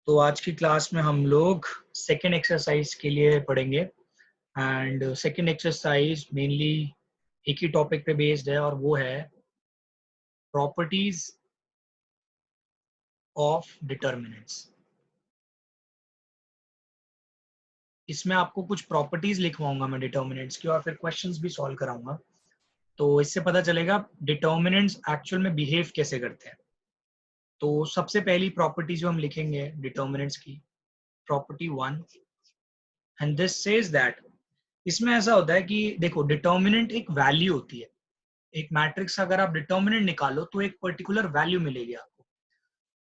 तो आज की क्लास में हम लोग सेकेंड एक्सरसाइज के लिए पढ़ेंगे एंड सेकेंड एक्सरसाइज मेनली एक ही टॉपिक पे बेस्ड है और वो है प्रॉपर्टीज ऑफ डिटर्मिनेंट्स। इसमें आपको कुछ प्रॉपर्टीज लिखवाऊंगा मैं डिटर्मिनेंट्स की और फिर क्वेश्चंस भी सॉल्व कराऊंगा। तो इससे पता चलेगा डिटर्मिनेंट्स एक्चुअल में बिहेव कैसे करते हैं। तो सबसे पहली प्रॉपर्टी जो हम लिखेंगे डिटर्मिनेंट्स की, property 1, and this says that, इसमें ऐसा होता है कि देखो डिटर्मिनेंट एक वैल्यू होती है। एक मैट्रिक्स अगर आप डिटर्मिनेंट निकालो तो एक पर्टिकुलर वैल्यू मिलेगी आपको।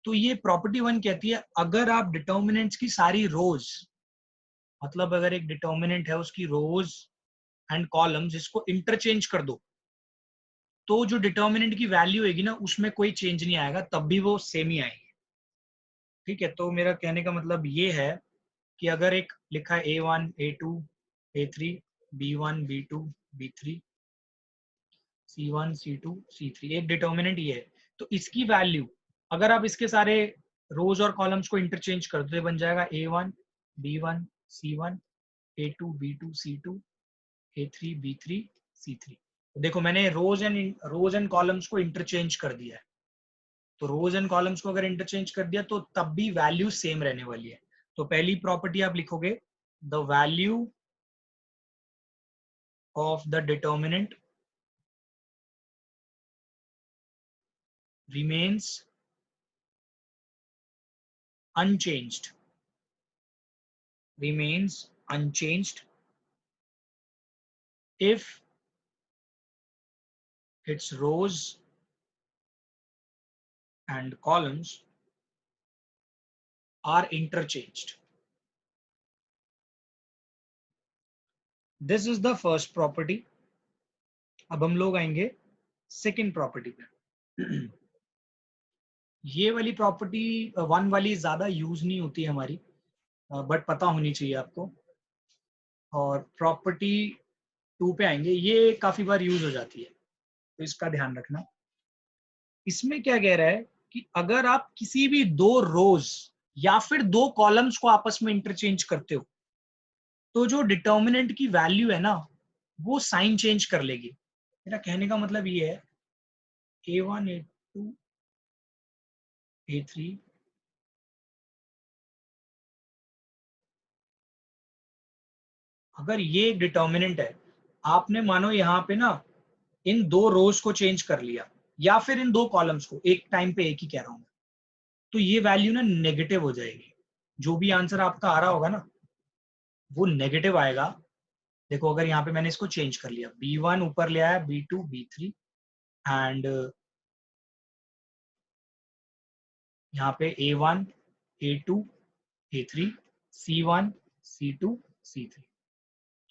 तो ये प्रॉपर्टी 1 कहती है अगर आप डिटर्मिनेंट्स की सारी रोज, मतलब अगर एक डिटर्मिनेंट है उसकी रोज एंड कॉलम्स इसको इंटरचेंज कर दो तो जो डिटर्मिनेंट की वैल्यू होगी ना उसमें कोई चेंज नहीं आएगा, तब भी वो सेम ही आएगी। ठीक है, तो मेरा कहने का मतलब ये है कि अगर एक लिखा है A1 A2 A3 B1 B2 B3 C1 C2 C3, एक डिटर्मिनेंट ये है, तो इसकी वैल्यू अगर आप इसके सारे रोज और कॉलम्स को इंटरचेंज कर दो तो बन जाएगा A1 B1 C1 A2 B2 C2 A3 B3 C3। तो देखो मैंने रोज एंड कॉलम्स को इंटरचेंज कर दिया है। तो रोज एंड कॉलम्स को अगर इंटरचेंज कर दिया तो तब भी वैल्यू सेम रहने वाली है। तो पहली प्रॉपर्टी आप लिखोगे the value of the determinant remains unchanged, if its rows and columns are interchanged. This is the first property. अब हम लोग आएंगे सेकेंड प्रॉपर्टी पे। ये वाली प्रॉपर्टी 1 वाली ज्यादा यूज नहीं होती है हमारी, बट पता होनी चाहिए आपको। और प्रॉपर्टी 2 पे आएंगे, ये काफी बार यूज हो जाती है तो इसका ध्यान रखना। इसमें क्या कह रहा है कि अगर आप किसी भी दो रोज या फिर दो कॉलम्स को आपस में इंटरचेंज करते हो तो जो डिटर्मिनेंट की वैल्यू है ना वो साइन चेंज कर लेगी। मेरा कहने का मतलब ये है A1 A2 A3 अगर ये एक डिटर्मिनेंट है, आपने मानो यहाँ पे ना इन दो रोज को चेंज कर लिया या फिर इन दो कॉलम्स को, एक टाइम पे एक ही कह रहा हूं, तो ये वैल्यू ना नेगेटिव हो जाएगी। जो भी आंसर आपका आ रहा होगा ना वो नेगेटिव आएगा। देखो अगर यहाँ पे मैंने इसको चेंज कर लिया, B1 ऊपर ले आया B2 B3 एंड यहाँ पे A1 A2 A3 C1 C2 C3।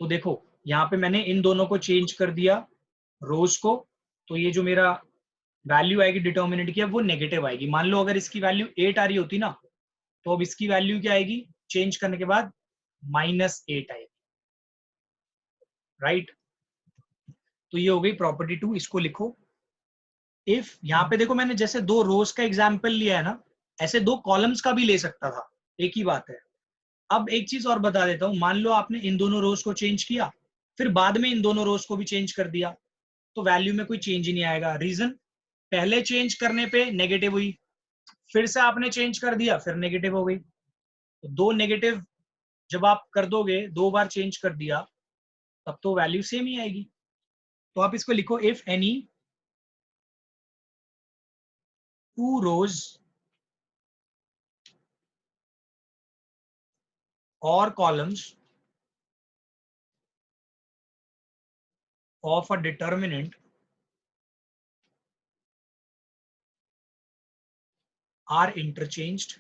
तो देखो यहाँ पे मैंने इन दोनों को चेंज कर दिया रोज को, तो ये जो मेरा वैल्यू आएगी डिटर्मिनेंट की वो नेगेटिव आएगी। मान लो अगर इसकी वैल्यू 8 आ रही होती ना तो अब इसकी वैल्यू क्या आएगी चेंज करने के बाद, -8 आएगी। राइट, तो ये हो गई प्रॉपर्टी 2, इसको लिखो। इफ यहाँ पे देखो मैंने जैसे दो रोज का एग्जाम्पल लिया है ना, ऐसे दो कॉलम्स का भी ले सकता था, एक ही बात है। अब एक चीज और बता देता हूं, मान लो आपने इन दोनों रोज को चेंज किया फिर बाद में इन दोनों रोज को भी चेंज कर दिया तो वैल्यू में कोई चेंज ही नहीं आएगा। रीजन, पहले चेंज करने पे नेगेटिव हुई, फिर से आपने चेंज कर दिया फिर नेगेटिव हो गई। तो दो नेगेटिव जब आप कर दोगे, दो बार चेंज कर दिया, तब तो वैल्यू सेम ही आएगी। तो आप इसको लिखो if any two rows or columns of a determinant are interchanged,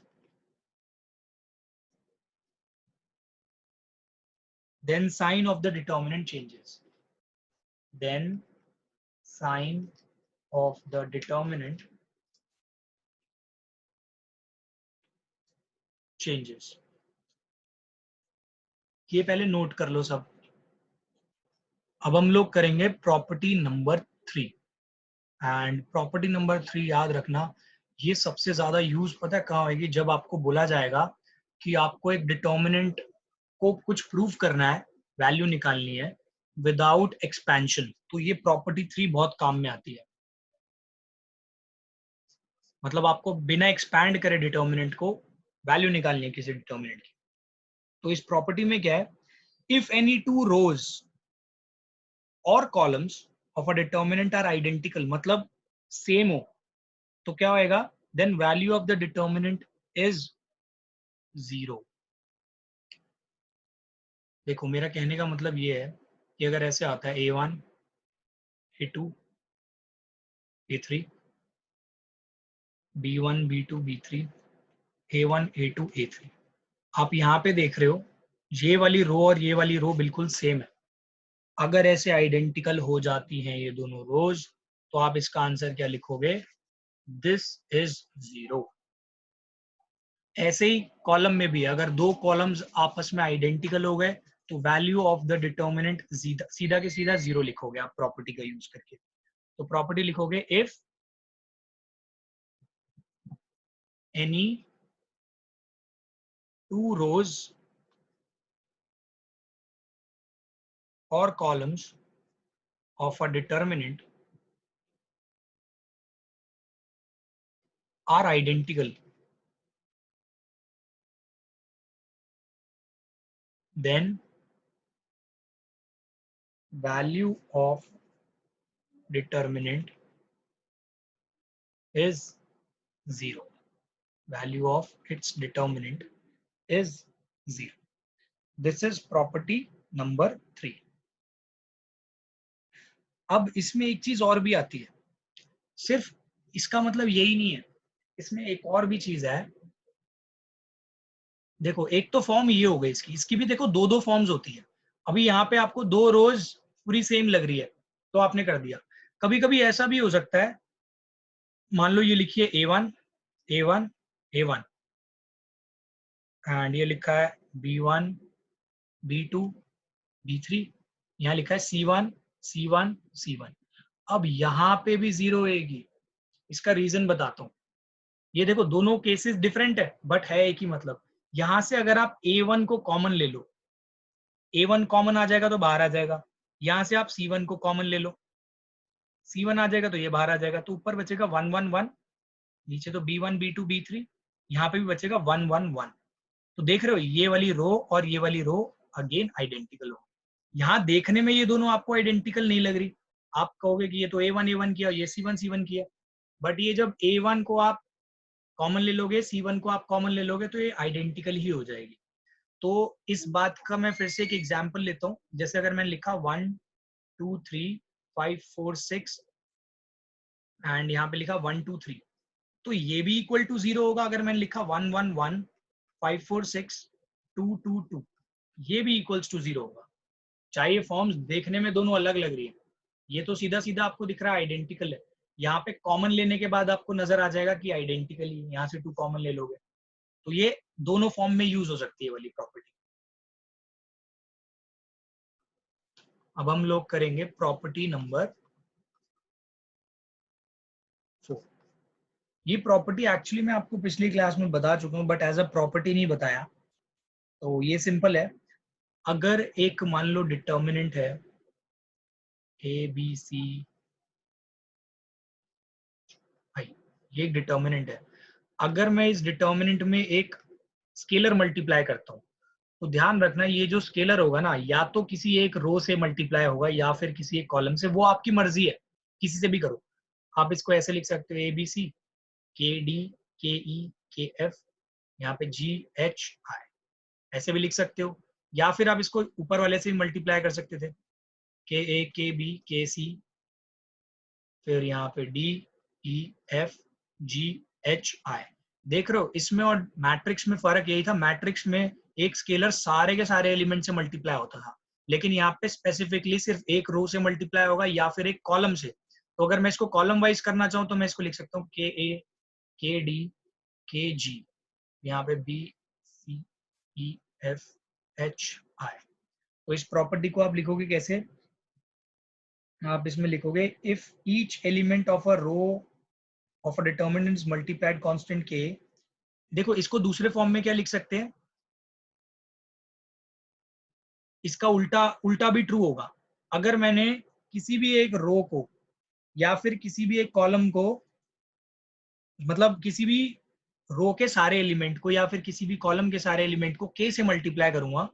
then sign of the determinant changes. Then sign of the determinant changes. ये पहले नोट कर लो सब। अब हम लोग करेंगे property number 3 and property number 3 याद रखना, ये सबसे ज्यादा यूज पता है कहाँ होगी, जब आपको बोला जाएगा कि आपको एक डिटर्मिनेंट को कुछ प्रूव करना है, वैल्यू निकालनी है विदाउट एक्सपेंशन, तो ये प्रॉपर्टी 3 बहुत काम में आती है। मतलब आपको बिना एक्सपैंड करे डिटर्मिनेंट को वैल्यू निकालनी है किसी डिटर्मिनेंट की। तो इस प्रॉपर्टी में क्या है, इफ एनी टू रोज और columns of a determinant are identical, मतलब सेम हो, तो क्या होएगा, then value of the determinant is 0। देखो मेरा कहने का मतलब ये है कि अगर ऐसे आता है A1 A2 A3 B1 B2 B3 A1 A2 A3, आप यहाँ पे देख रहे हो ये वाली रो और ये वाली रो बिल्कुल सेम है। अगर ऐसे आइडेंटिकल हो जाती हैं ये दोनों रोज, तो आप इसका आंसर क्या लिखोगे, दिस इज 0। ऐसे ही कॉलम में भी अगर दो कॉलम्स आपस में आइडेंटिकल हो गए, तो वैल्यू ऑफ द डिटर्मिनेंट सीधा के सीधा 0 लिखोगे आप प्रॉपर्टी का यूज करके। तो प्रॉपर्टी लिखोगे, if any two rows or columns of a determinant are identical, then value of determinant is 0. Value of its determinant is 0. This is property number 3. अब इसमें एक चीज और भी आती है, सिर्फ इसका मतलब यही नहीं है, इसमें एक और भी चीज है। देखो एक तो फॉर्म ये हो गई इसकी, इसकी भी देखो दो दो फॉर्म्स होती है। अभी यहाँ पे आपको दो रोज पूरी सेम लग रही है तो आपने कर दिया। कभी कभी ऐसा भी हो सकता है, मान लो ये लिखिए A1 A1 A1 एंड ये लिखा है B1 B2 B3, यहाँ लिखा है C1 C1 C1। अब यहाँ पे भी 0 होगी। इसका रीजन बताता हूँ। ये देखो दोनों केसेस डिफरेंट है बट है एक ही मतलब। यहां से अगर आप A1 को कॉमन ले लो, A1 कॉमन आ जाएगा तो बाहर आ जाएगा। यहां से आप C1 को कॉमन ले लो, C1 आ जाएगा तो ये बाहर आ जाएगा, तो ऊपर बचेगा 1 1 1, नीचे तो B1 B2 B3, यहाँ पे भी बचेगा 1 1 1। तो देख रहे हो ये वाली रो और ये वाली रो अगेन आइडेंटिकल हो। यहाँ देखने में ये दोनों आपको आइडेंटिकल नहीं लग रही, आप कहोगे कि ये तो A1 A1 किया, ये C1 C1 किया, बट ये जब A1 को आप कॉमन ले लोगे, C1 को आप कॉमन ले लोगे, तो ये आइडेंटिकल ही हो जाएगी। तो इस बात का मैं फिर से एक एग्जांपल लेता हूँ। जैसे अगर मैंने लिखा 1 2 3 5 4 6 एंड यहाँ पे लिखा 1 2 3, तो ये भी इक्वल टू 0 होगा। अगर मैंने लिखा 1 1 1 5 4 6 2 2 2, ये भी इक्वल्स टू 0 होगा। चाहे ये फॉर्म्स देखने में दोनों अलग लग रही है, ये तो सीधा सीधा आपको दिख रहा है आइडेंटिकल है। यहाँ पे कॉमन लेने के बाद आपको नजर आ जाएगा कि आइडेंटिकल ही, यहाँ से 2 कॉमन ले लोगे, तो ये दोनों फॉर्म में यूज हो सकती है वाली प्रॉपर्टी। अब हम लोग करेंगे प्रॉपर्टी नंबर 4। ये प्रॉपर्टी एक्चुअली मैं आपको पिछली क्लास में बता चुका हूँ बट एज अ प्रॉपर्टी नहीं बताया। तो ये सिंपल है, अगर एक मान लो डिटर्मिनेंट है ABC, भाई ये एक डिटर्मिनेंट है। अगर मैं इस डिटर्मिनेंट में एक स्केलर मल्टीप्लाई करता हूँ, तो ध्यान रखना ये जो स्केलर होगा ना, या तो किसी एक रो से मल्टीप्लाई होगा या फिर किसी एक कॉलम से, वो आपकी मर्जी है, किसी से भी करो। आप इसको ऐसे लिख सकते हो ABC KD KE KF, यहाँ पे GHI, ऐसे भी लिख सकते हो। या फिर आप इसको ऊपर वाले से भी मल्टीप्लाई कर सकते थे, KA KB KC, फिर यहाँ पे DEFGHI। देख रहे हो इसमें और मैट्रिक्स में फर्क यही था, मैट्रिक्स में एक स्केलर सारे के सारे एलिमेंट से मल्टीप्लाई होता था, लेकिन यहाँ पे स्पेसिफिकली सिर्फ एक रो से मल्टीप्लाई होगा या फिर एक कॉलम से। तो अगर मैं इसको कॉलम वाइज करना चाहूँ तो मैं इसको लिख सकता हूँ KA KD KG, यहाँ पे BCEFHI। तो इस प्रॉपर्टी को आप लिखोगे कैसे, आप इसमें लिखोगे if each element of a row of a determinant is multiplied constant के, देखो इसको दूसरे फॉर्म में क्या लिख सकते हैं, इसका उल्टा उल्टा भी ट्रू होगा। अगर मैंने किसी भी एक रो को या फिर किसी भी एक कॉलम को, मतलब किसी भी रो के सारे एलिमेंट को या फिर किसी भी कॉलम के सारे एलिमेंट को k से मल्टीप्लाई करूंगा,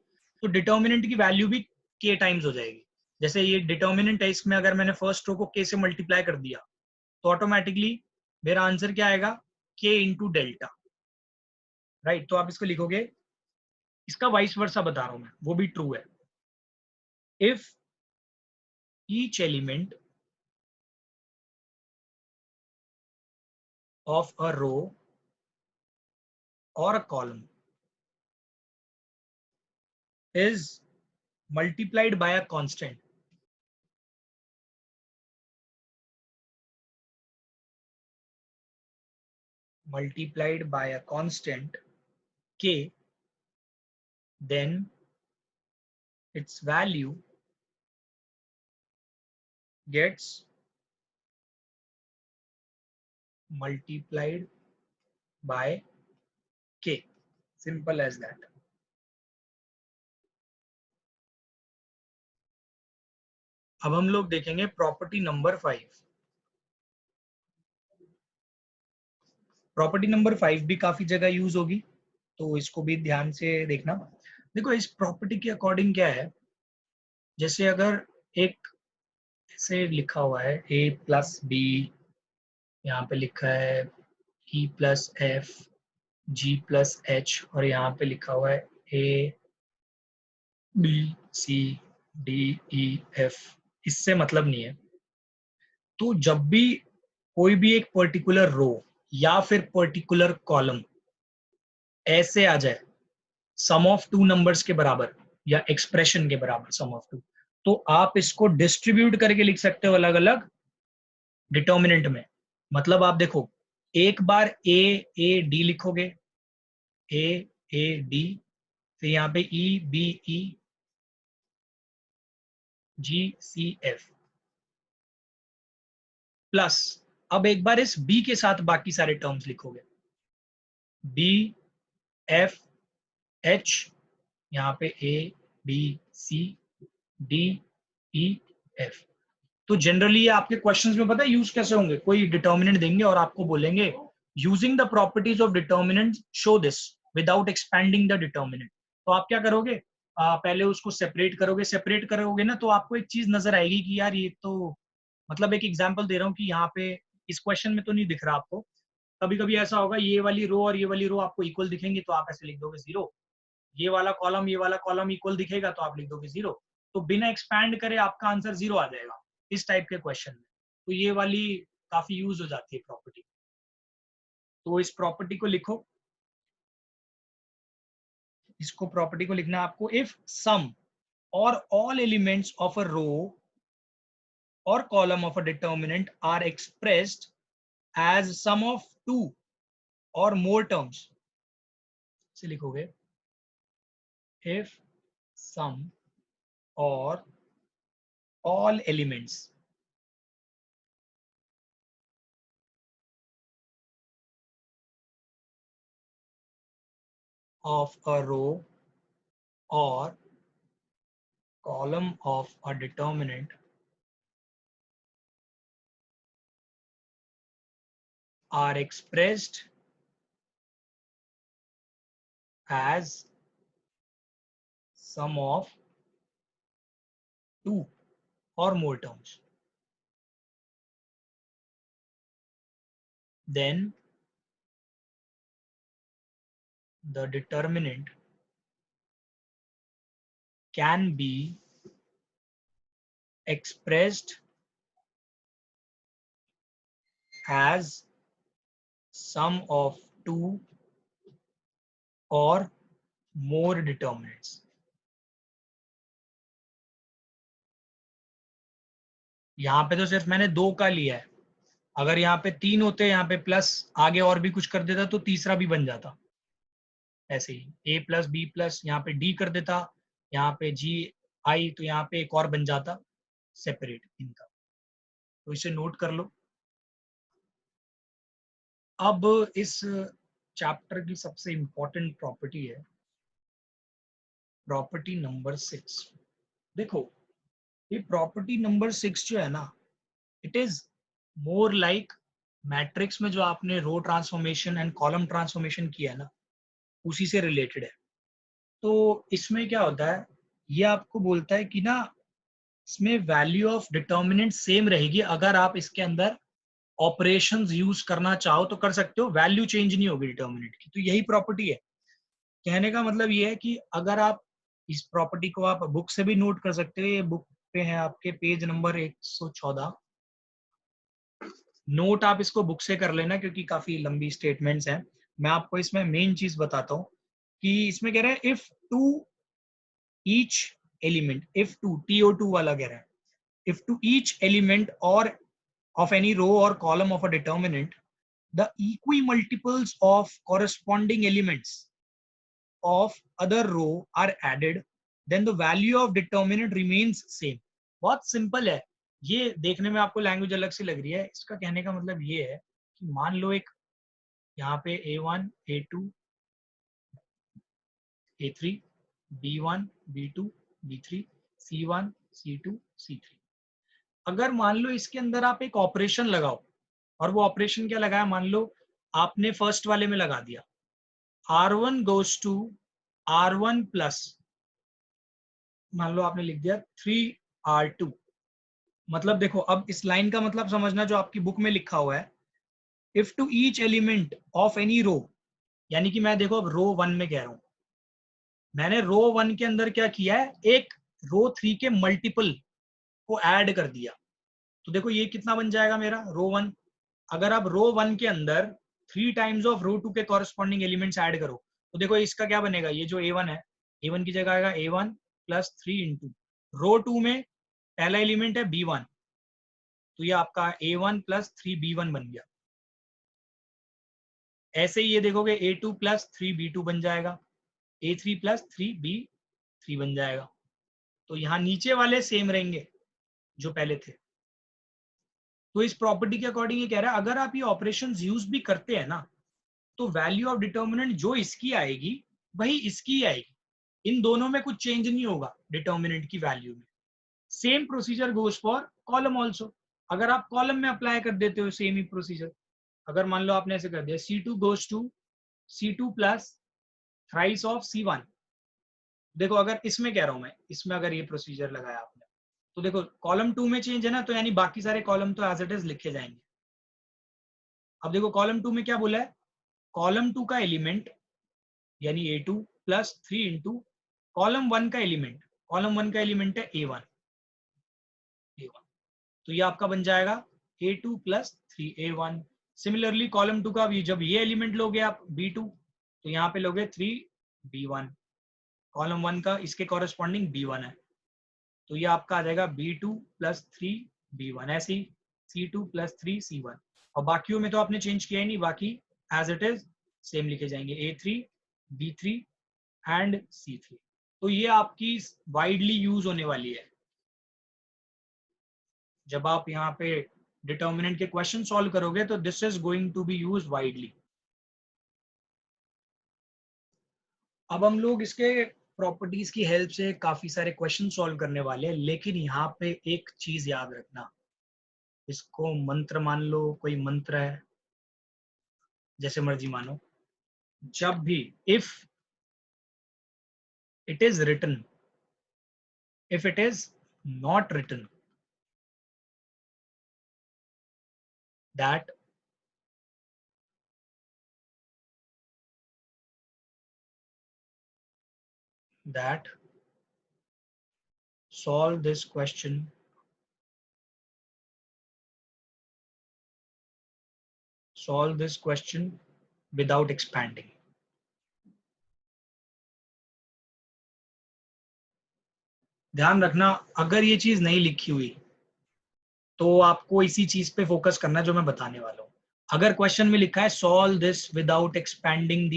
तो डिटर्मिनेंट की वैल्यू भी k टाइम्स हो जाएगी। जैसे ये डिटर्मिनेंट है, इसमें अगर मैंने फर्स्ट रो को k से मल्टीप्लाई कर दिया तो ऑटोमेटिकली मेरा आंसर क्या आएगा, k इंटू डेल्टा, राइट। तो आप इसको लिखोगे, इसका वाइस वर्सा बता रहा हूं मैं, वो भी ट्रू है। If each element of a row और a column is multiplied by a constant, k, then its value gets multiplied by k, simple as that। अब हम लोग देखेंगे प्रॉपर्टी नंबर 5। प्रॉपर्टी नंबर 5 भी काफी जगह यूज होगी, तो इसको भी ध्यान से देखना। देखो इस प्रॉपर्टी के अकॉर्डिंग क्या है, जैसे अगर एक से लिखा हुआ है a प्लस बी, यहाँ पे लिखा है e plus F, g plus H, और यहाँ पे लिखा हुआ है a B C D E F, इससे मतलब नहीं है। तो जब भी कोई भी एक पर्टिकुलर रो या फिर पर्टिकुलर कॉलम ऐसे आ जाए सम ऑफ टू नंबर्स के बराबर या एक्सप्रेशन के बराबर सम ऑफ टू, तो आप इसको डिस्ट्रीब्यूट करके लिख सकते हो अलग अलग डिटर्मिनेंट में। मतलब आप देखो, एक बार ए डी लिखोगे, ए डी, फिर यहाँ पे ई बी ई जी सी एफ, प्लस अब एक बार इस बी के साथ बाकी सारे टर्म्स लिखोगे, बी एफ एच, यहाँ पे A B C D E F. तो जनरली आपके क्वेश्चंस में पता है यूज कैसे होंगे, कोई डिटर्मिनेंट देंगे और आपको बोलेंगे using the properties of determinant show this without expanding the determinant. तो आप क्या करोगे, पहले उसको सेपरेट करोगे ना, तो आपको एक चीज नजर आएगी कि यार ये तो, मतलब एक एग्जांपल दे रहा हूँ कि यहाँ पे इस क्वेश्चन में तो नहीं दिख रहा आपको, कभी कभी ऐसा होगा ये वाली रो और ये वाली रो आपको इक्वल दिखेंगी तो आप ऐसे लिख दोगे 0, ये वाला कॉलम इक्वल दिखेगा तो आप लिख दोगे 0। तो बिना एक्सपैंड करे आपका आंसर 0 आ जाएगा इस टाइप के क्वेश्चन में। तो ये वाली काफी यूज हो जाती है प्रॉपर्टी। तो इस प्रॉपर्टी को लिखो, इसको प्रॉपर्टी को लिखना है आपको, if some or all elements of a row or column of a determinant are expressed as sum of two or more terms, से लिखोगे if sum or all elements of a row or column of a determinant are expressed as sum of two or more terms, then the determinant can be expressed as sum of two or more determinants। यहाँ पे तो सिर्फ मैंने 2 का लिया है, अगर यहाँ पे 3 होते, यहाँ पे प्लस आगे और भी कुछ कर देता तो तीसरा भी बन जाता। ऐसे ही ए प्लस बी प्लस यहाँ पे डी कर देता, यहाँ पे जी आई, तो यहाँ पे एक और बन जाता सेपरेट इनका। तो इसे नोट कर लो। अब इस चैप्टर की सबसे इंपॉर्टेंट प्रॉपर्टी है प्रॉपर्टी नंबर 6। देखो, ये प्रॉपर्टी नंबर 6 जो है ना, it is more like matrix में जो आपने रो ट्रांसफॉर्मेशन एंड कॉलम ट्रांसफॉर्मेशन किया है ना, उसी से रिलेटेड है। तो इसमें क्या होता है, ये आपको बोलता है कि ना इसमें वैल्यू ऑफ डिटर्मिनेंट सेम रहेगी। अगर आप इसके अंदर ऑपरेशंस यूज करना चाहो तो कर सकते हो, वैल्यू चेंज नहीं होगी डिटर्मिनेंट की। तो यही प्रॉपर्टी है। कहने का मतलब ये है कि अगर आप इस प्रॉपर्टी को आप बुक से भी नोट कर सकते हो, ये बुक पे है आपके पेज नंबर 114। नोट आप इसको बुक से कर लेना क्योंकि काफी लंबी स्टेटमेंट्स हैं। मैं आपको इसमें मेन चीज बताता हूँ कि इसमें कह रहे हैं if to each element, if two TO2 वाला कह रहा है, if to each element or of any row or column of a determinant the equimultiples of corresponding elements of other row are added, then the value of determinant remains same। बहुत simple है। ये देखने में आपको language अलग सी लग रही है, इसका कहने का मतलब ये है कि मान लो एक यहाँ पे A1 A2 A3 B1 B2 B3 C1 C2 C3। अगर मान लो इसके अंदर आप एक ऑपरेशन लगाओ, और वो ऑपरेशन क्या लगाया, मान लो आपने फर्स्ट वाले में लगा दिया R1 goes to R1 plus, मान लो आपने लिख दिया 3R2। मतलब देखो, अब इस लाइन का मतलब समझना जो आपकी बुक में लिखा हुआ है, if to each element of any row, यानी कि मैं देखो अब रो 1 में कह रहा हूं, मैंने रो 1 के अंदर क्या किया है, एक रो 3 के मल्टीपल को ऐड कर दिया। तो देखो ये कितना बन जाएगा मेरा रो 1। अगर आप रो 1 के अंदर 3 टाइम्स ऑफ रो 2 के कॉरेस्पॉन्डिंग एलिमेंट्स ऐड करो तो देखो इसका क्या बनेगा, ये जो A1 है, A1 की जगह आएगा A1 प्लस 3 इंटू रो 2 में पहला एलिमेंट है B1, तो ये आपका A1 प्लस 3B1 बन गया। ऐसे ही ये देखोगे A2 प्लस 3B2 बन जाएगा, A3 प्लस 3B3 बन जाएगा। तो यहाँ नीचे वाले सेम रहेंगे जो पहले थे। तो इस प्रॉपर्टी के अकॉर्डिंग ये कह रहा है अगर आप ये ऑपरेशन यूज भी करते हैं ना, तो वैल्यू ऑफ डिटर्मिनेंट जो इसकी आएगी वही इसकी आएगी। इन दोनों में कुछ चेंज नहीं होगा डिटर्मिनेंट की वैल्यू में। Same procedure goes for column also. अगर आप कॉलम में अप्लाई कर देते हो सेम ही प्रोसीजर, अगर मान लो आपने ऐसे कर दिया C2 goes to C2 plus thrice of C1। देखो अगर इसमें कह रहा हूं मैं, इसमें अगर ये प्रोसीजर लगाया आपने, तो देखो कॉलम 2 में चेंज है ना, तो यानी बाकी सारे कॉलम तो एज इट इज लिखे जाएंगे। अब देखो कॉलम 2 में क्या बोला है, कॉलम 2 का एलिमेंट यानी A2 प्लस 3 इंटू कॉलम 1 का एलिमेंट, कॉलम 1 का एलिमेंट है A1। तो ये आपका बन जाएगा A2 plus 3A1। Similarly column 2 का भी जब ये एलिमेंट लोगे आप B2, तो यहाँ पे लोगे 3B1। कॉलम 1 का इसके कॉरेस्पॉन्डिंग B1 है, तो ये आपका आ जाएगा B2 प्लस 3B1। ऐसे ही C2 प्लस 3C1। और बाकियों में तो आपने चेंज किया ही नहीं, बाकी एज इट इज सेम लिखे जाएंगे A3 B3 एंड C3। तो ये आपकी वाइडली यूज होने वाली है जब आप यहाँ पे डिटर्मिनेंट के क्वेश्चन सॉल्व करोगे, तो this is going to be use widely. अब हम लोग इसके प्रॉपर्टीज की हेल्प से काफी सारे क्वेश्चन सॉल्व करने वाले हैं, लेकिन यहाँ पे एक चीज याद रखना, इसको मंत्र मान लो, कोई मंत्र है जैसे मर्जी मानो, जब भी if it is written, if it is not written that that solve this question without expanding। ध्यान रखना, अगर ये चीज नहीं लिखी हुई तो आपको इसी चीज पे फोकस करना है जो मैं बताने वाला हूँ। अगर क्वेश्चन में लिखा है solve this without expanding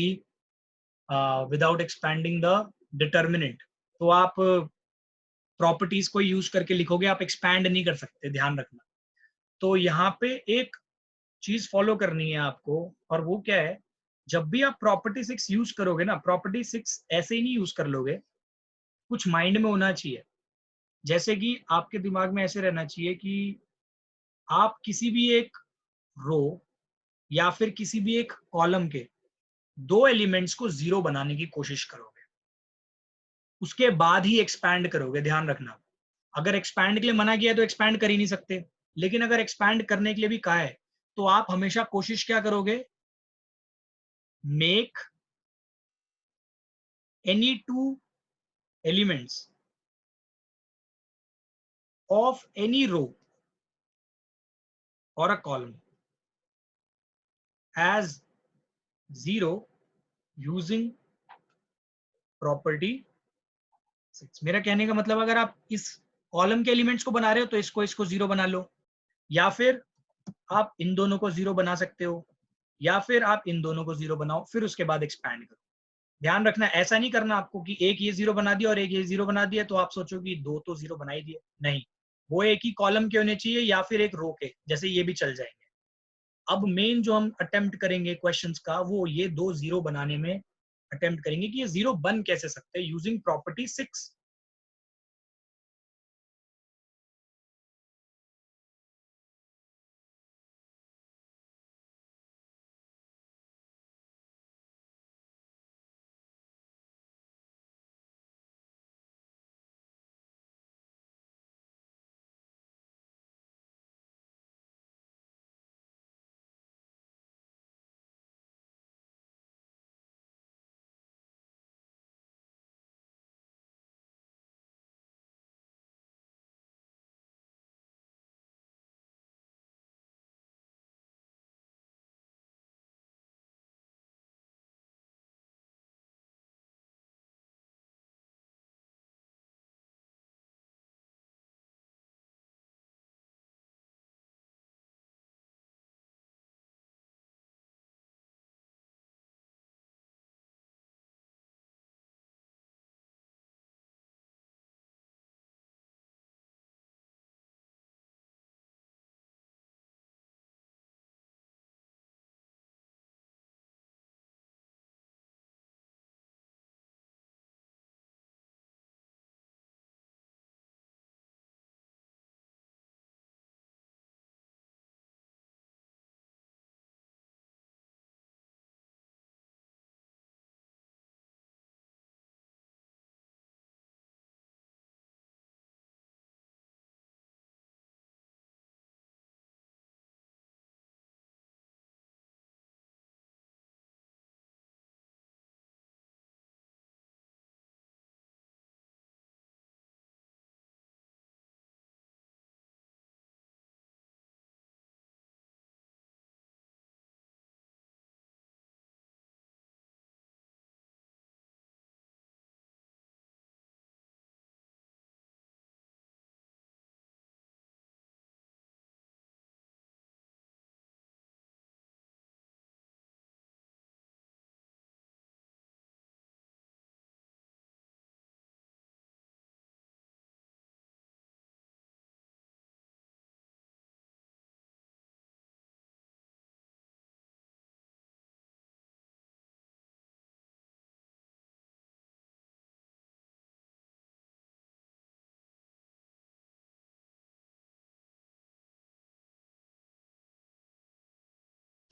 the determinant, तो आप प्रॉपर्टीज को यूज करके लिखोगे, आप एक्सपैंड नहीं कर सकते, ध्यान रखना। तो यहाँ पे एक चीज फॉलो करनी है आपको, और वो क्या है, जब भी आप प्रॉपर्टी 6 यूज करोगे ना, प्रॉपर्टी 6 ऐसे ही नहीं यूज कर लोगे, कुछ माइंड में होना चाहिए। जैसे कि आपके दिमाग में ऐसे रहना चाहिए कि आप किसी भी एक रो या फिर किसी भी एक कॉलम के दो एलिमेंट्स को जीरो बनाने की कोशिश करोगे, उसके बाद ही एक्सपैंड करोगे। ध्यान रखना, अगर एक्सपैंड के लिए मना किया है तो एक्सपैंड कर ही नहीं सकते, लेकिन अगर एक्सपैंड करने के लिए भी कहा है तो आप हमेशा कोशिश क्या करोगे, make any two elements of any row और a column as zero using property 6। मेरा कहने का मतलब, अगर आप इस कॉलम के एलिमेंट्स को बना रहे हो तो इसको इसको जीरो बना लो, या फिर आप इन दोनों को जीरो बना सकते हो, या फिर आप इन दोनों को जीरो बनाओ, फिर उसके बाद एक्सपैंड करो। ध्यान रखना, ऐसा नहीं करना आपको कि एक ये जीरो बना दिया और एक ये जीरो बना दिया तो आप सोचो कि दो तो जीरो बना ही दिए। नहीं, वो एक ही कॉलम के होने चाहिए या फिर एक रो के, जैसे ये भी चल जाएंगे। अब मेन जो हम अटेम्प्ट करेंगे क्वेश्चंस का, वो ये दो जीरो बनाने में अटेम्प्ट करेंगे कि ये जीरो बन कैसे सकते हैं यूजिंग प्रॉपर्टी 6।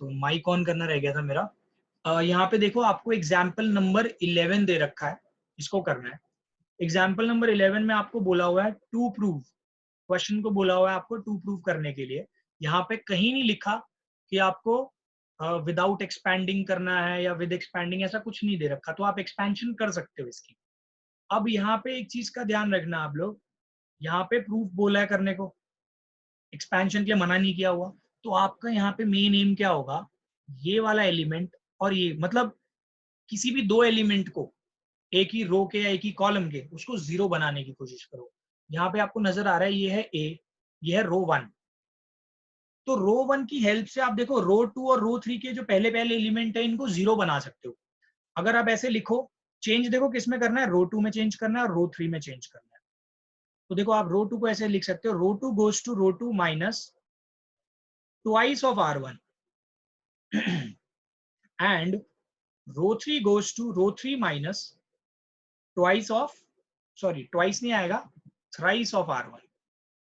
तो माइक ऑन करना रह गया था मेरा। यहाँ पे देखो, आपको एग्जाम्पल नंबर 11 दे रखा है, इसको करना है। एग्जाम्पल नंबर 11 में आपको बोला हुआ है टू प्रूव, क्वेश्चन को बोला हुआ है आपको टू प्रूव करने के लिए। यहाँ पे कहीं नहीं लिखा कि आपको विदाउट एक्सपैंडिंग करना है या विद एक्सपैंडिंग, ऐसा कुछ नहीं दे रखा, तो आप एक्सपेंशन कर सकते हो इसकी। अब यहाँ पे एक चीज का ध्यान रखना आप लोग, यहाँ पे प्रूफ बोला है करने को, एक्सपेंशन के लिए मना नहीं किया हुआ, तो आपका यहाँ पे मेन एम क्या होगा, ये वाला एलिमेंट और ये, मतलब किसी भी दो एलिमेंट को, एक ही रो के या एक ही कॉलम के, उसको जीरो बनाने की कोशिश करो। यहाँ पे आपको नजर आ रहा है, ये है ए, ये है रो 1। तो रो 1 की हेल्प से आप देखो, रो 2 और रो 3 के जो पहले पहले एलिमेंट है, इनको जीरो बना सकते हो। अगर आप ऐसे लिखो, चेंज देखो किस में करना है, रो 2 में चेंज करना है और रो 3 में चेंज करना है। तो देखो, आप रो 2 को ऐसे लिख सकते हो, row 2 goes to row 2 minus twice of R1। And row 3 goes to row 3 minus twice of, sorry twice नहीं आएगा, थ्राइस ऑफ R1।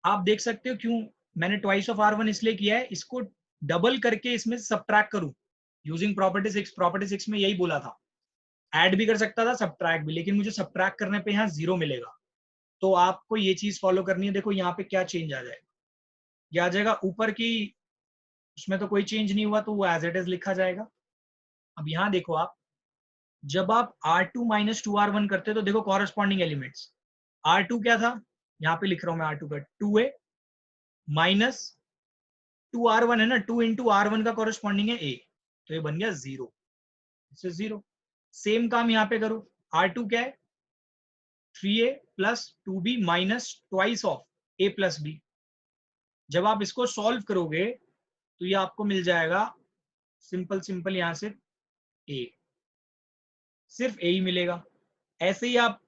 आप देख सकते हो क्यों मैंने ट्वाइस ऑफ R1 इसलिए किया है, इसको डबल करके इसमें सब्ट्रैक्ट करूं यूजिंग प्रॉपर्टी 6। प्रॉपर्टी 6 में यही बोला था, ऐड भी कर सकता था सब्ट्रैक्ट भी, लेकिन मुझे सब्ट्रैक्ट करने पे यहाँ 0 मिलेगा। तो आपको ये चीज फॉलो करनी है। देखो यहाँ पे क्या चेंज आ जाएगा, ये आ जाएगा ऊपर की, उसमें तो कोई चेंज नहीं हुआ तो वो एज इट इज लिखा जाएगा। अब यहाँ देखो आप, जब आप R2 माइनस 2R1 करते हो तो देखो कॉरेस्पॉन्डिंग एलिमेंट्स, R2 क्या था, यहाँ पे लिख रहा हूँ मैं R2 का 2A माइनस 2R1 है ना, 2 इंटू R1 का कॉरेस्पॉन्डिंग है A, तो ये बन गया 0, इससे 0। सेम काम यहाँ पे करो, R2 क्या है 3A plus 2B minus twice of A plus B। जब आप इसको सॉल्व करोगे तो ये आपको मिल जाएगा सिंपल सिंपल, यहाँ से A, सिर्फ A ही मिलेगा। ऐसे ही आप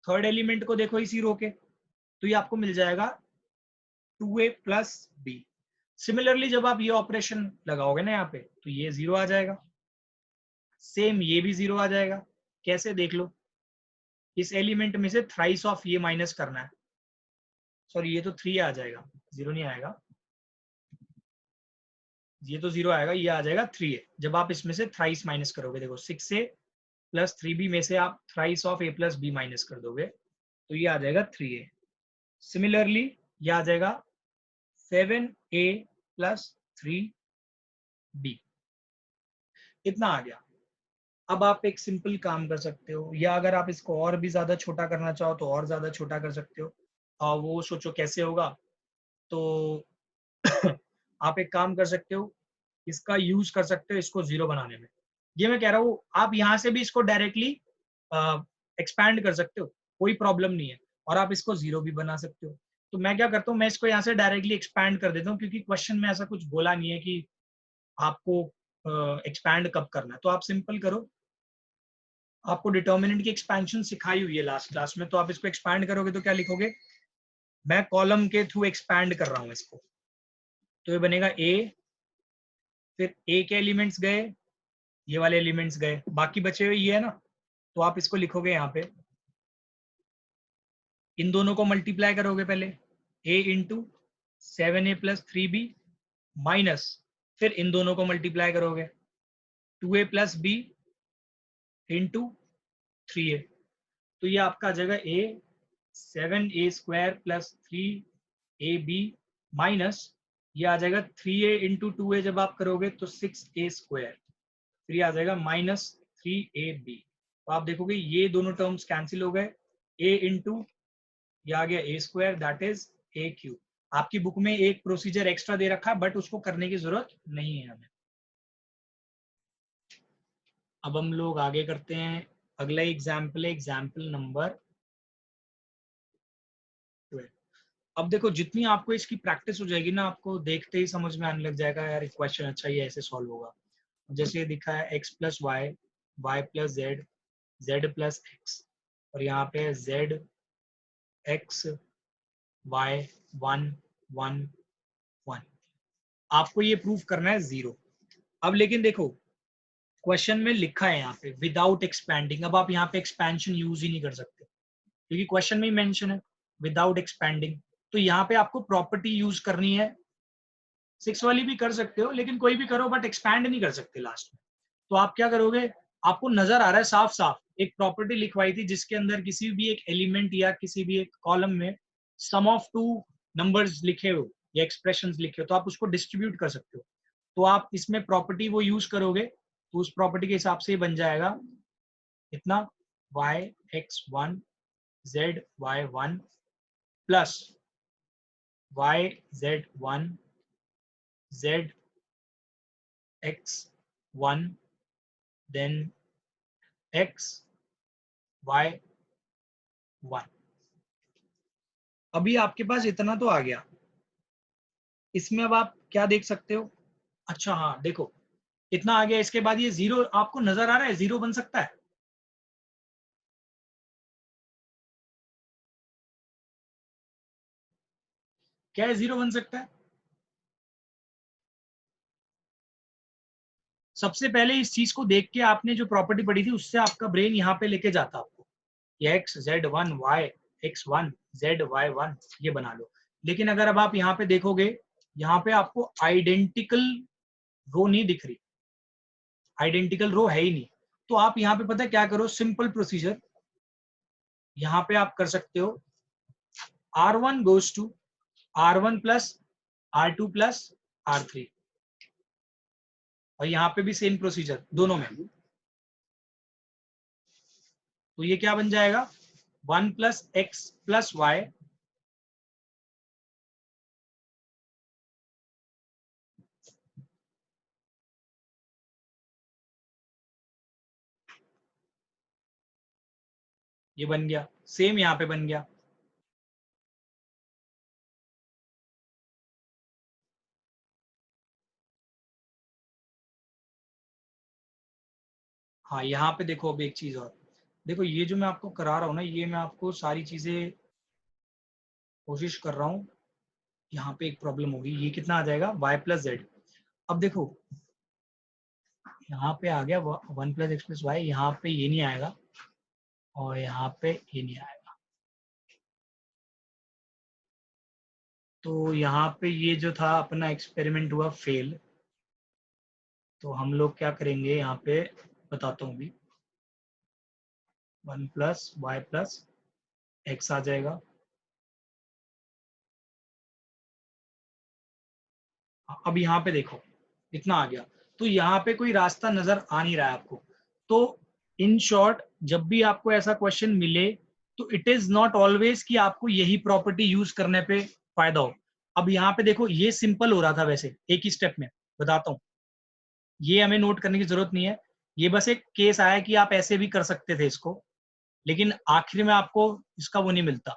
थर्ड एलिमेंट को देखो इसी रो के, तो ये आपको मिल जाएगा 2A प्लस B। सिमिलरली जब आप ये ऑपरेशन लगाओगे ना यहाँ पे, तो ये 0 आ जाएगा, सेम ये भी 0 आ जाएगा। कैसे देख लो, इस एलिमेंट में से थ्राइस ऑफ ये माइनस करना है, सॉरी ये तो 3 आ जाएगा, 0 नहीं आएगा, ये तो 0 आएगा, ये आ जाएगा 3A। जब आप इसमें से थ्राइस माइनस करोगे, देखो 6A प्लस 3B में से आप thrice of A plus B minus कर दोगे तो ये आ जाएगा 3A। सिमिलरली ये आ जाएगा 7A प्लस 3B, इतना आ गया। अब आप एक सिंपल काम कर सकते हो, या अगर आप इसको और भी ज्यादा छोटा करना चाहो तो और ज्यादा छोटा कर सकते हो। वो सोचो कैसे होगा, तो आप एक काम कर सकते हो, इसका यूज कर सकते हो इसको 0 बनाने में। ये मैं कह रहा हूँ आप यहाँ से भी इसको डायरेक्टली एक्सपैंड कर सकते हो, कोई प्रॉब्लम नहीं है, और आप इसको 0 भी बना सकते हो। तो मैं क्या करता हूँ, मैं इसको यहाँ से डायरेक्टली एक्सपैंड कर देता हूँ, क्योंकि क्वेश्चन में ऐसा कुछ बोला नहीं है कि आपको एक्सपैंड कब करना है। तो आप सिंपल करो, आपको डिटर्मिनेंट की एक्सपेंशन सिखाई हुई है लास्ट क्लास में, तो आप इसको एक्सपैंड करोगे तो क्या लिखोगे, मैं कॉलम के थ्रू एक्सपैंड कर रहा हूँ इसको, तो ये बनेगा A, फिर A के एलिमेंट्स गए, ये वाले एलिमेंट्स गए, बाकी बचे हुए ये है ना, तो आप इसको लिखोगे यहाँ पे, इन दोनों को मल्टीप्लाई करोगे पहले, A into 7A plus 3B minus, फिर इन दोनों को मल्टीप्लाई करोगे 2A plus B into 3A, तो ये आपका आ जाएगा A 7A square plus 3AB minus, ये आ जाएगा 3A इंटू 2A, जब आप करोगे तो 6A स्क्वायर, फिर ये आ जाएगा माइनस 3AB। तो आप देखोगे ये दोनों टर्म्स कैंसिल हो गए, A इंटू ये आ गया A square that is A cube. आपकी बुक में एक प्रोसीजर एक्स्ट्रा दे रखा है, बट उसको करने की जरूरत नहीं है हमें। अब हम लोग आगे करते हैं, अगला एग्जाम्पल है एग्जाम्पल नंबर 12। अब देखो जितनी आपको इसकी प्रैक्टिस हो जाएगी ना, आपको देखते ही समझ में आने लग जाएगा यार क्वेश्चन अच्छा ये ऐसे सॉल्व होगा। जैसे ये दिखा है x plus Y, Y plus Z, Z plus X, और यहाँ पे जेड एक्स वाई 1 1 1। आपको ये प्रूफ करना है 0। अब लेकिन देखो क्वेश्चन में लिखा है यहाँ पे विदाउट एक्सपैंडिंग, अब आप यहाँ पे एक्सपेंशन यूज ही नहीं कर सकते, क्योंकि क्वेश्चन में ही मेंशन है विदाउट एक्सपैंडिंग। तो यहाँ पे आपको प्रॉपर्टी यूज करनी है, 6 वाली भी कर सकते हो, लेकिन कोई भी करो बट एक्सपैंड नहीं कर सकते लास्ट में। तो आप क्या करोगे, आपको नजर आ रहा है साफ साफ एक प्रॉपर्टी लिखवाई थी जिसके अंदर किसी भी एक एलिमेंट या किसी भी एक कॉलम में सम ऑफ टू नंबर्स लिखे हो या एक्सप्रेशंस लिखे हो, तो आप उसको डिस्ट्रीब्यूट कर सकते हो। तो आप इसमें प्रॉपर्टी वो यूज करोगे, तो उस प्रॉपर्टी के हिसाब से बन जाएगा इतना y(x1) z(y1) plus y(z1) z(x1) then x(y1). अभी आपके पास इतना तो आ गया, इसमें अब आप क्या देख सकते हो, अच्छा हाँ देखो इतना आ गया, इसके बाद ये 0 आपको नजर आ रहा है, 0 बन सकता है, क्या है 0 बन सकता है, सबसे पहले इस चीज को देख के आपने जो प्रॉपर्टी पढ़ी थी उससे आपका ब्रेन यहाँ पे लेके जाता आपको, X Z one Y X one Z Y one, ये बना लो। लेकिन अगर अब आप यहाँ पे देखोगे, यहाँ पे आपको आइडेंटिकल रो नहीं दिख रही, आइडेंटिकल रो है ही नहीं। तो आप यहाँ पे पता है क्या करो, सिंपल प्रोसीजर यहाँ पे आप कर सकते हो, R1 goes to R1 plus R2 plus R3, और यहाँ पे भी सेम प्रोसीजर दोनों में। तो ये क्या बन जाएगा, 1 plus x plus y ये बन गया, सेम यहाँ पे बन गया। हाँ यहाँ पे देखो, अब एक चीज और देखो, ये जो मैं आपको करा रहा हूँ ना, ये मैं आपको सारी चीजें कोशिश कर रहा हूँ। यहाँ पे एक प्रॉब्लम होगी, ये कितना आ जाएगा y प्लस जेड। अब देखो यहाँ पे आ गया 1 प्लस एक्स प्लस वाई, यहाँ पे ये नहीं आएगा और यहाँ पे ये नहीं आएगा। तो यहाँ पे ये जो था अपना एक्सपेरिमेंट हुआ फेल। तो हम लोग क्या करेंगे यहाँ पे, बताता हूँ भी, 1 प्लस वाई प्लस एक्स आ जाएगा। अब यहाँ पे देखो इतना आ गया, तो यहाँ पे कोई रास्ता नजर आ नहीं रहा है आपको। तो इन शॉर्ट, जब भी आपको ऐसा क्वेश्चन मिले तो इट इज नॉट ऑलवेज कि आपको यही प्रॉपर्टी यूज करने पे फायदा हो। अब यहाँ पे देखो, ये सिंपल हो रहा था वैसे, एक ही स्टेप में बताता हूँ, ये हमें नोट करने की जरूरत नहीं है। ये बस एक केस आया कि आप ऐसे भी कर सकते थे इसको, लेकिन आखिर में आपको इसका वो नहीं मिलता।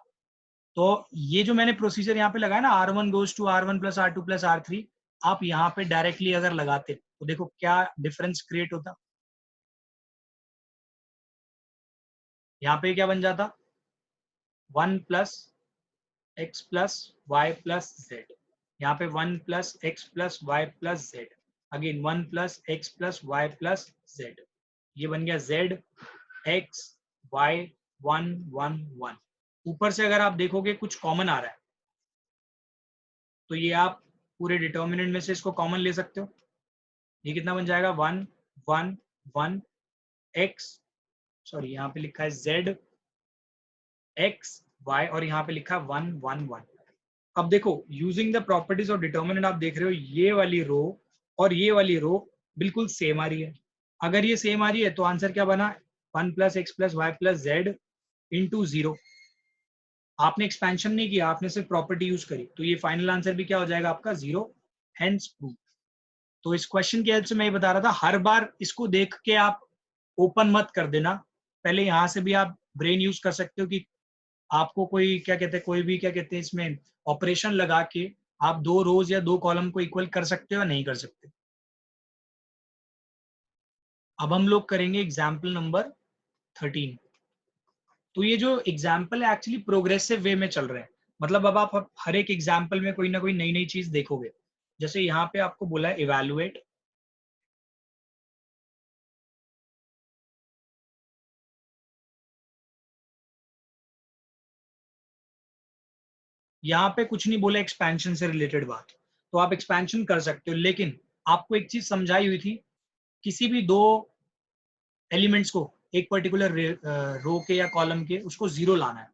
तो ये जो मैंने प्रोसीजर यहाँ पे लगाया ना, R1 goes to R1 plus R2 plus R3, आप यहाँ पे डायरेक्टली अगर लगाते तो देखो क्या डिफरेंस क्रिएट होता। यहाँ पे क्या बन जाता, 1 plus X plus Y plus Z, यहाँ पे 1 plus X plus Y plus Z, again 1 plus X plus Y plus Z, ये बन गया जेड एक्स वाई 1 1 1। ऊपर से अगर आप देखोगे कुछ कॉमन आ रहा है, तो ये आप पूरे डिटर्मिनेंट में से इसको कॉमन ले सकते हो। ये कितना बन जाएगा, 1 1 1 एक्स, सॉरी यहाँ पे लिखा है जेड एक्स वाई, और यहाँ पे लिखा है 1 1 1। अब देखो, using the properties of determinant, आप देख रहे हो ये वाली रो और ये वाली रो बिल्कुल सेम आ रही है। अगर ये सेम आ रही है तो आंसर क्या बना, 1 plus X plus Y plus Z into 0। आपने एक्सपेंशन नहीं किया, आपने सिर्फ प्रॉपर्टी यूज करी, तो ये फाइनल आंसर भी क्या हो जाएगा आपका, 0, हेंस प्रूव। तो इस क्वेश्चन की हेल्प से मैं ये बता रहा था, हर बार इसको देख के आप ओपन मत कर देना, पहले यहाँ से भी आप ब्रेन यूज कर सकते हो कि आपको कोई क्या कहते हैं, कोई भी क्या कहते हैं इसमें ऑपरेशन लगा के आप 2 रोज या 2 कॉलम को इक्वल कर सकते हो या नहीं कर सकते। अब हम लोग करेंगे एग्जाम्पल नंबर 13। तो ये जो एग्जाम्पल है एक्चुअली प्रोग्रेसिव वे में चल रहे हैं, मतलब अब आप हर एक एग्जाम्पल में कोई ना कोई नई नई चीज देखोगे। जैसे यहाँ पे आपको बोला है इवेलुएट, यहाँ पे कुछ नहीं बोला एक्सपेंशन से रिलेटेड बात, तो आप एक्सपेंशन कर सकते हो, लेकिन आपको एक चीज समझाई हुई थी, किसी भी 2 एलिमेंट्स को एक पर्टिकुलर रो के या कॉलम के उसको 0 लाना है।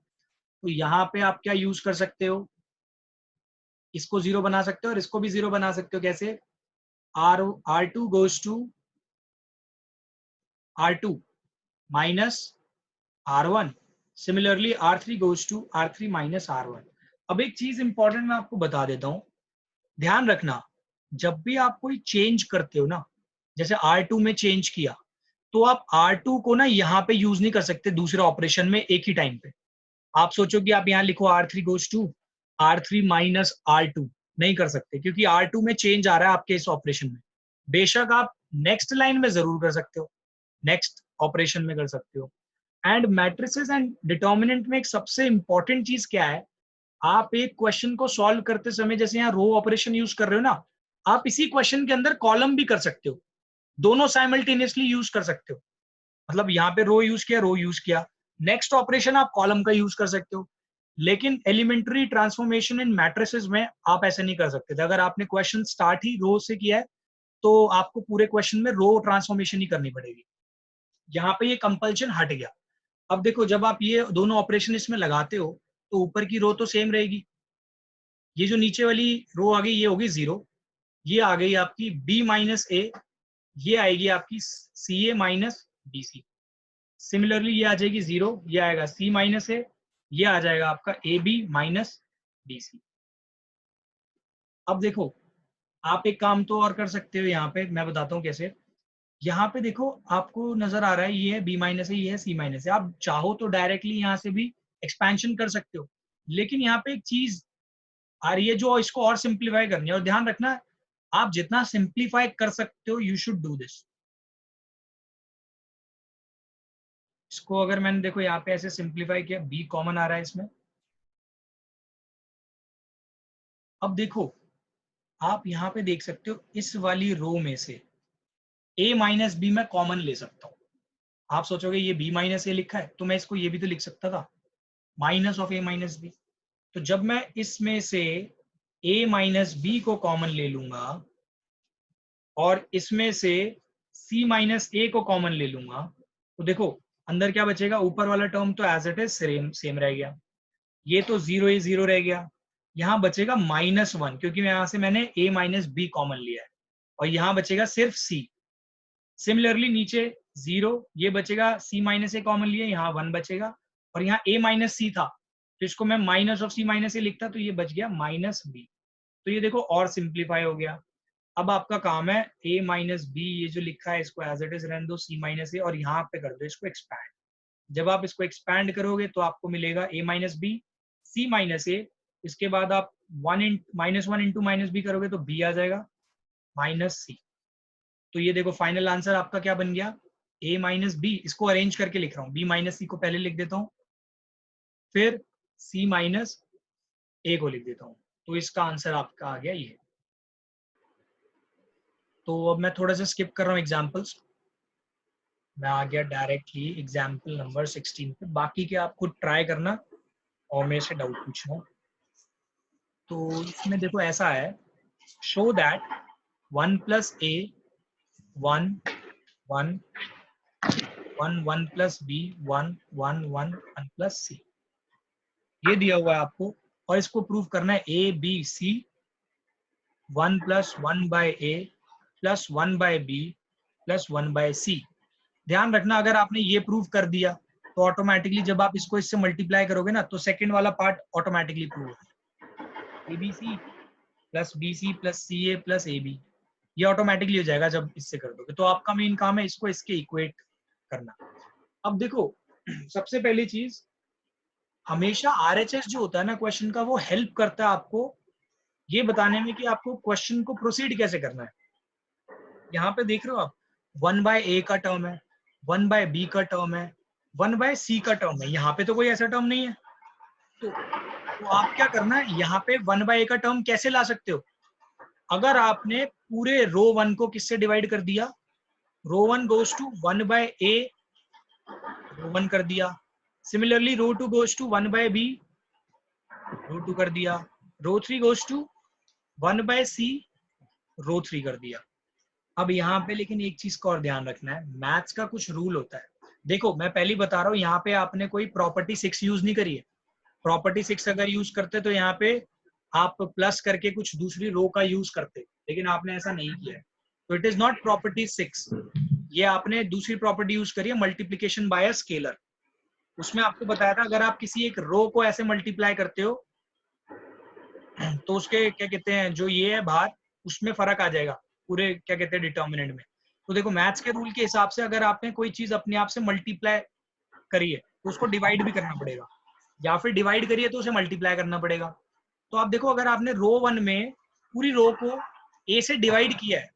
तो यहाँ पे आप क्या यूज कर सकते हो, इसको 0 बना सकते हो और इसको भी 0 बना सकते हो। कैसे, R2 goes to R2 minus R1, similarly R3 goes to R3 minus R1। अब एक चीज इंपॉर्टेंट मैं आपको बता देता हूं, ध्यान रखना, जब भी आप कोई चेंज करते हो ना, जैसे R2 में चेंज किया, तो आप R2 को ना यहाँ पे यूज नहीं कर सकते दूसरे ऑपरेशन में एक ही टाइम पे। आप सोचो कि आप यहाँ लिखो R3 goes to R3 minus R2, नहीं कर सकते, क्योंकि R2 में चेंज आ रहा है आपके इस ऑपरेशन में। बेशक आप नेक्स्ट लाइन में जरूर कर सकते हो, नेक्स्ट ऑपरेशन में कर सकते हो। एंड मैट्रिसेस एंड डिटर्मिनेंट में एक सबसे इंपॉर्टेंट चीज क्या है, आप एक क्वेश्चन को सॉल्व करते समय जैसे यहाँ रो ऑपरेशन यूज कर रहे हो ना, आप इसी क्वेश्चन के अंदर कॉलम भी कर सकते हो। दोनों साइमल्टेनियसली यूज कर सकते हो, मतलब यहाँ पे रो यूज किया, रो यूज किया, नेक्स्ट ऑपरेशन आप कॉलम का यूज कर सकते हो। लेकिन एलिमेंट्री ट्रांसफॉर्मेशन इन मैट्रिसेस में आप ऐसे नहीं कर सकते थे। अगर आपने क्वेश्चन स्टार्ट ही रो से किया है तो आपको पूरे क्वेश्चन में रो ट्रांसफॉर्मेशन ही करनी पड़ेगी। यहाँ पे ये कंपल्शन हट गया। अब देखो जब आप ये दोनों ऑपरेशन इसमें लगाते हो तो ऊपर की रो तो सेम रहेगी, ये जो नीचे वाली रो आ गई ये होगी 0, ये आ गई आपकी b माइनस ए, ये आएगी आपकी सी ए माइनस बी सी। सिमिलरली ये आ जाएगी 0, ये आएगा c माइनस ए, ये आ जाएगा आपका A B minus B C. अब देखो आप एक काम तो और कर सकते हो, यहाँ पे मैं बताता हूँ कैसे। यहाँ पे देखो आपको नजर आ रहा है ये है b माइनस है, ये है c माइनस है। आप चाहो तो डायरेक्टली यहाँ से भी एक्सपेंशन कर सकते हो, लेकिन यहाँ पे एक चीज आ रही है जो इसको और सिंप्लीफाई करनी है। और ध्यान रखना आप जितना सिंप्लीफाई कर सकते हो यू शुड डू दिस। इसको अगर मैंने देखो यहाँ पे ऐसे सिंप्लीफाई किया, b कॉमन आ रहा है इसमें। अब देखो आप यहाँ पे देख सकते हो इस वाली रो में से a माइनस बी मैं कॉमन ले सकता हूँ। आप सोचोगे ये b माइनस ए लिखा है तो मैं इसको ये भी तो लिख सकता था, minus of a minus B. तो जब मैं इसमें से a माइनस बी को कॉमन ले लूंगा और इसमें से c माइनस ए को कॉमन ले लूंगा तो देखो अंदर क्या बचेगा, ऊपर वाला टर्म तो एज इट इज सेम रह गया, ये तो 0 ही 0 रह गया। यहाँ बचेगा -1 क्योंकि यहाँ से मैंने a माइनस बी कॉमन लिया है, और यहाँ बचेगा सिर्फ c। सिमिलरली नीचे 0, ये बचेगा c माइनस ए कॉमन लिया, यहाँ 1 बचेगा, और यहाँ a माइनस सी था तो इसको मैं माइनस ऑफ c माइनस ए लिखता तो ये बच गया माइनस बी। तो ये देखो और सिंप्लीफाई हो गया। अब आपका काम है a माइनस बी, ये जो लिखा है इसको एज इट इज रहने दो, c माइनस ए, और यहाँ पे कर दो इसको एक्सपैंड। जब आप इसको एक्सपैंड करोगे तो आपको मिलेगा a minus B C minus A, इसके बाद आप -1 इंटू माइनस बी करोगे तो b आ जाएगा माइनस सी। तो ये देखो फाइनल आंसर आपका क्या बन गया, a माइनस बी। इसको अरेंज करके लिख रहा हूँ, b माइनस सी को पहले लिख देता हूँ, फिर c माइनस ए को लिख देता हूँ। तो इसका आंसर आपका आ गया ये। तो अब मैं थोड़ा सा स्किप कर रहा हूँ एग्जाम्पल्स, मैं आ गया डायरेक्टली एग्जाम्पल नंबर 16 पे। बाकी के आप खुद ट्राई करना और मेरे से डाउट पूछना। तो इसमें देखो ऐसा है, show that 1 plus A 1 1 1 1 plus B 1 1 1 1 plus C, ये दिया हुआ है आपको, और इसको प्रूव करना है A B C 1 plus 1 by A plus 1 by B plus 1 by C. ध्यान रखना अगर आपने ये प्रूव कर दिया तो ऑटोमेटिकली जब आप इसको इससे मल्टीप्लाई करोगे ना तो सेकंड वाला पार्ट ऑटोमेटिकली प्रूव होगा, A B C plus B C plus C A plus A B, ये ऑटोमेटिकली हो जाएगा जब इससे कर दोगे। तो आपका मेन काम है इसको इसके इक्वेट करना। अब देखो सबसे पहली चीज, हमेशा RHS जो होता है ना क्वेश्चन का, वो हेल्प करता है आपको ये बताने में कि आपको क्वेश्चन को प्रोसीड कैसे करना है। यहाँ पे देख रहे हो आप 1 बाय ए का टर्म है, 1 बाय बी का टर्म है, 1 बाय सी का टर्म है, यहाँ पे तो कोई ऐसा टर्म नहीं है। तो आप क्या करना है, यहाँ पे 1 बाय ए का टर्म कैसे ला सकते हो, अगर आपने पूरे रो 1 को किससे डिवाइड कर दिया, row 1 goes to 1 by a, row 1 कर दिया। Similarly row 2 goes to 1 by b, row 2 कर दिया। Row 3 goes to 1 by c, row 3 कर दिया। अब यहाँ पे लेकिन एक चीज का और ध्यान रखना है, मैथ्स का कुछ रूल होता है। देखो मैं पहले बता रहा हूँ, यहाँ पे आपने कोई प्रॉपर्टी 6 यूज नहीं करी है। प्रॉपर्टी 6 अगर यूज करते तो यहाँ पे आप प्लस करके कुछ दूसरी रो का यूज करते, लेकिन आपने ऐसा नहीं किया है। तो इट इज नॉट प्रॉपर्टी 6, ये आपने दूसरी प्रॉपर्टी यूज करी है, मल्टीप्लीकेशन बाय अ स्केलर। उसमें आपको बताया था अगर आप किसी एक रो को ऐसे मल्टीप्लाई करते हो तो उसके क्या कहते हैं, जो ये है बाहर उसमें फर्क आ जाएगा पूरे क्या कहते हैं डिटर्मिनेंट में। तो देखो मैथ्स के रूल के हिसाब से अगर आपने कोई चीज अपने आप से मल्टीप्लाई करी है तो उसको डिवाइड भी करना पड़ेगा, या फिर डिवाइड करिए तो उसे मल्टीप्लाई करना पड़ेगा। तो आप देखो अगर आपने रो 1 में पूरी रो को ए से डिवाइड किया है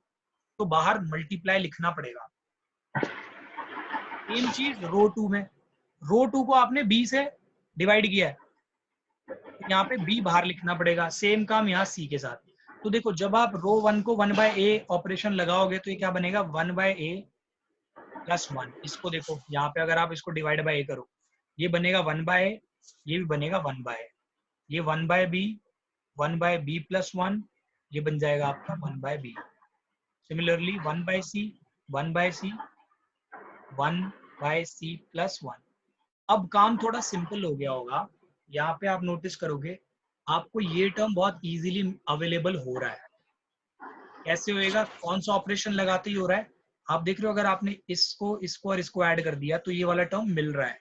तो बाहर मल्टीप्लाई लिखना पड़ेगा। सेम चीज रो 2 में, रो 2 को आपने बी से डिवाइड किया है तो यहाँ पे बी बाहर लिखना पड़ेगा। सेम काम यहाँ सी के साथ। तो देखो जब आप रो 1 को 1/a ऑपरेशन लगाओगे तो ये क्या बनेगा 1/a प्लस 1। इसको देखो यहाँ पे अगर आप इसको डिवाइड बाय a करो, ये बनेगा 1/a, ये भी बनेगा 1/a, ये 1/b, 1/b प्लस 1, ये बन जाएगा आपका 1/b। Similarly 1/c, 1/c, 1/c plus 1। अब काम थोड़ा सिंपल हो गया होगा। यहाँ पे आप नोटिस करोगे आपको ये टर्म बहुत इजीली अवेलेबल हो रहा है। कैसे होएगा, कौन सा ऑपरेशन लगाते ही हो रहा है, आप देख रहे हो अगर आपने इसको और इसको ऐड कर दिया तो ये वाला टर्म मिल रहा है।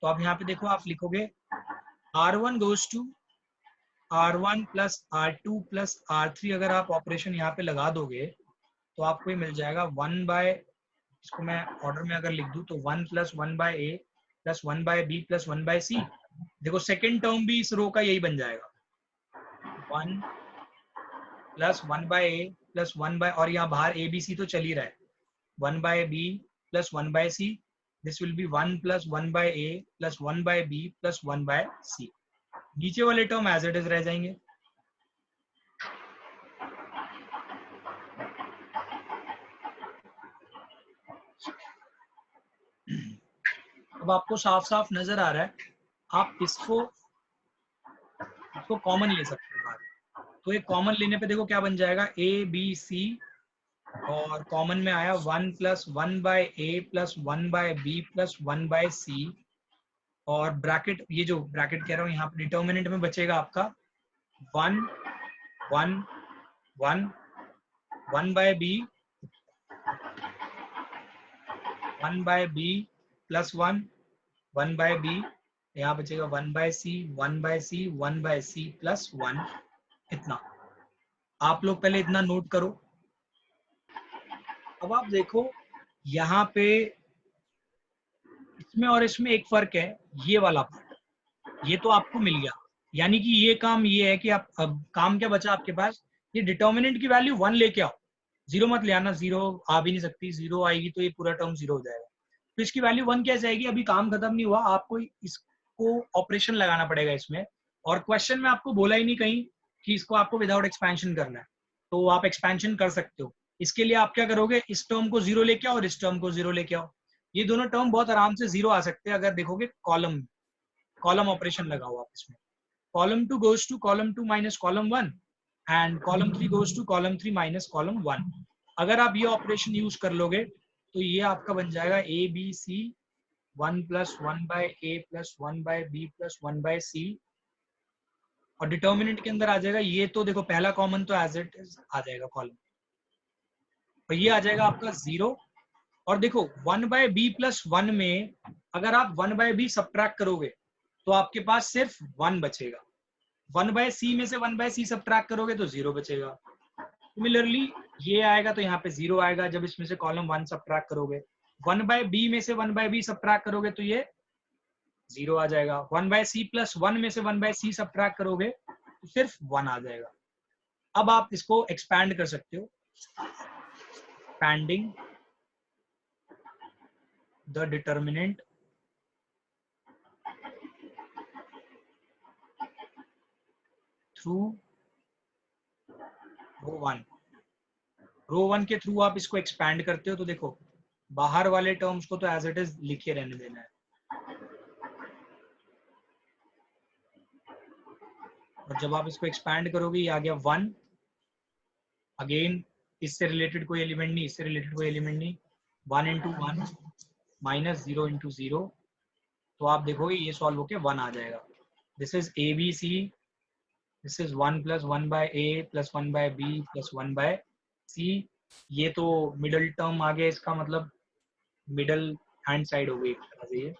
तो आप यहाँ पे देखो, आप लिखोगे R1 goes to R1 plus R2 plus R3। अगर आप ऑपरेशन यहाँ पे लगा दोगे तो आपको ये मिल जाएगा 1/, इसको मैं ऑर्डर में अगर लिख दूं तो 1 plus 1/a plus 1/b plus 1/c। देखो सेकेंड टर्म भी इस रो का यही बन जाएगा, 1 प्लस 1/a प्लस 1/, और यहाँ बाहर a b c तो चल ही रहा है, 1/b plus 1/c। This will be 1 plus 1/a plus 1/b plus 1/c। नीचे वाले टर्म एज इट इज रह जाएंगे। अब आपको साफ साफ नजर आ रहा है, आप इसको कॉमन ले सकते हो बाहर। तो एक कॉमन लेने पे देखो क्या बन जाएगा, a b c, और कॉमन में आया 1 plus 1/a plus 1/b plus 1/c, और ब्रैकेट, ये जो ब्रैकेट कह रहा हूँ यहाँ पे डिटर्मिनेंट में बचेगा आपका 1 1 1 1/b 1/b प्लस 1 1/b, यहाँ बचेगा 1/c 1/c 1/c प्लस 1। इतना आप लोग पहले इतना नोट करो। अब आप देखो यहाँ पे इसमें और इसमें एक फर्क है, ये वाला पार्ट, ये तो आपको मिल गया, यानी कि ये काम ये है कि आप, अब काम क्या बचा आपके पास, ये डिटर्मिनेंट की वैल्यू 1 लेके आओ, जीरो मत ले आना, जीरो आ भी नहीं सकती, जीरो आएगी तो ये पूरा टर्म जीरो हो जाएगा। तो इसकी वैल्यू 1 कैसे आएगी, अभी काम खत्म नहीं हुआ, आपको इसको ऑपरेशन लगाना पड़ेगा इसमें। और क्वेश्चन में आपको बोला ही नहीं कहीं कि इसको आपको विदाउट एक्सपेंशन करना है, तो आप एक्सपेंशन कर सकते हो। इसके लिए आप क्या करोगे, इस टर्म को जीरो लेके आओ और इस टर्म को जीरो लेके आओ, ये दोनों टर्म बहुत आराम से जीरो आ सकते हैं अगर देखोगे कॉलम, कॉलम ऑपरेशन लगाओ आप इसमें। Column 2 goes to column 2 minus column 1 and column 3 goes to column 3 minus column 1। अगर आप ये ऑपरेशन यूज कर लोगे तो ये आपका बन जाएगा a b c 1 plus 1/a plus 1/b plus 1/c, और डिटर्मिनेंट के अंदर आ जाएगा, ये तो देखो पहला कॉमन तो एज इट इज आ जाएगा कॉलम, और ये आ जाएगा आपका 0। और देखो 1/b प्लस 1 में अगर आप 1/b सब्ट्रैक्ट करोगे तो आपके पास सिर्फ 1 बचेगा, 1/c में से 1/c सब्ट्रैक्ट करोगे तो 0 बचेगा। सिमिलरली ये आएगा तो यहाँ पे 0 आएगा जब इसमें से कॉलम 1 सब्ट्रैक्ट करोगे, 1/b में से 1/b सब्ट्रैक्ट करोगे तो ये 0 आ जाएगा, 1/c प्लस 1 में से 1/c सब्ट्रैक्ट करोगे तो सिर्फ 1 आ जाएगा। अब आप इसको एक्सपैंड कर सकते हो, एक्सपैंडिंग द डिटर्मिनेंट थ्रू रो 1। रो 1 के थ्रू आप इसको एक्सपैंड करते हो तो देखो बाहर वाले टर्म्स को तो एज इट इज लिखे रहने देना है, और जब आप इसको एक्सपैंड करोगे ये आ गया 1, अगेन इससे रिलेटेड कोई एलिमेंट नहीं, इससे रिलेटेड कोई एलिमेंट नहीं, 1 इंटू 1 माइनस 0 इंटू 0, तो आप देखोगे ये सॉल्व होके 1 आ जाएगा। This is A B C, this is 1 plus 1/a plus 1/b plus 1/c। ये तो मिडल टर्म आ गया, इसका मतलब मिडल हैंड साइड हो गई एक तरह से ये।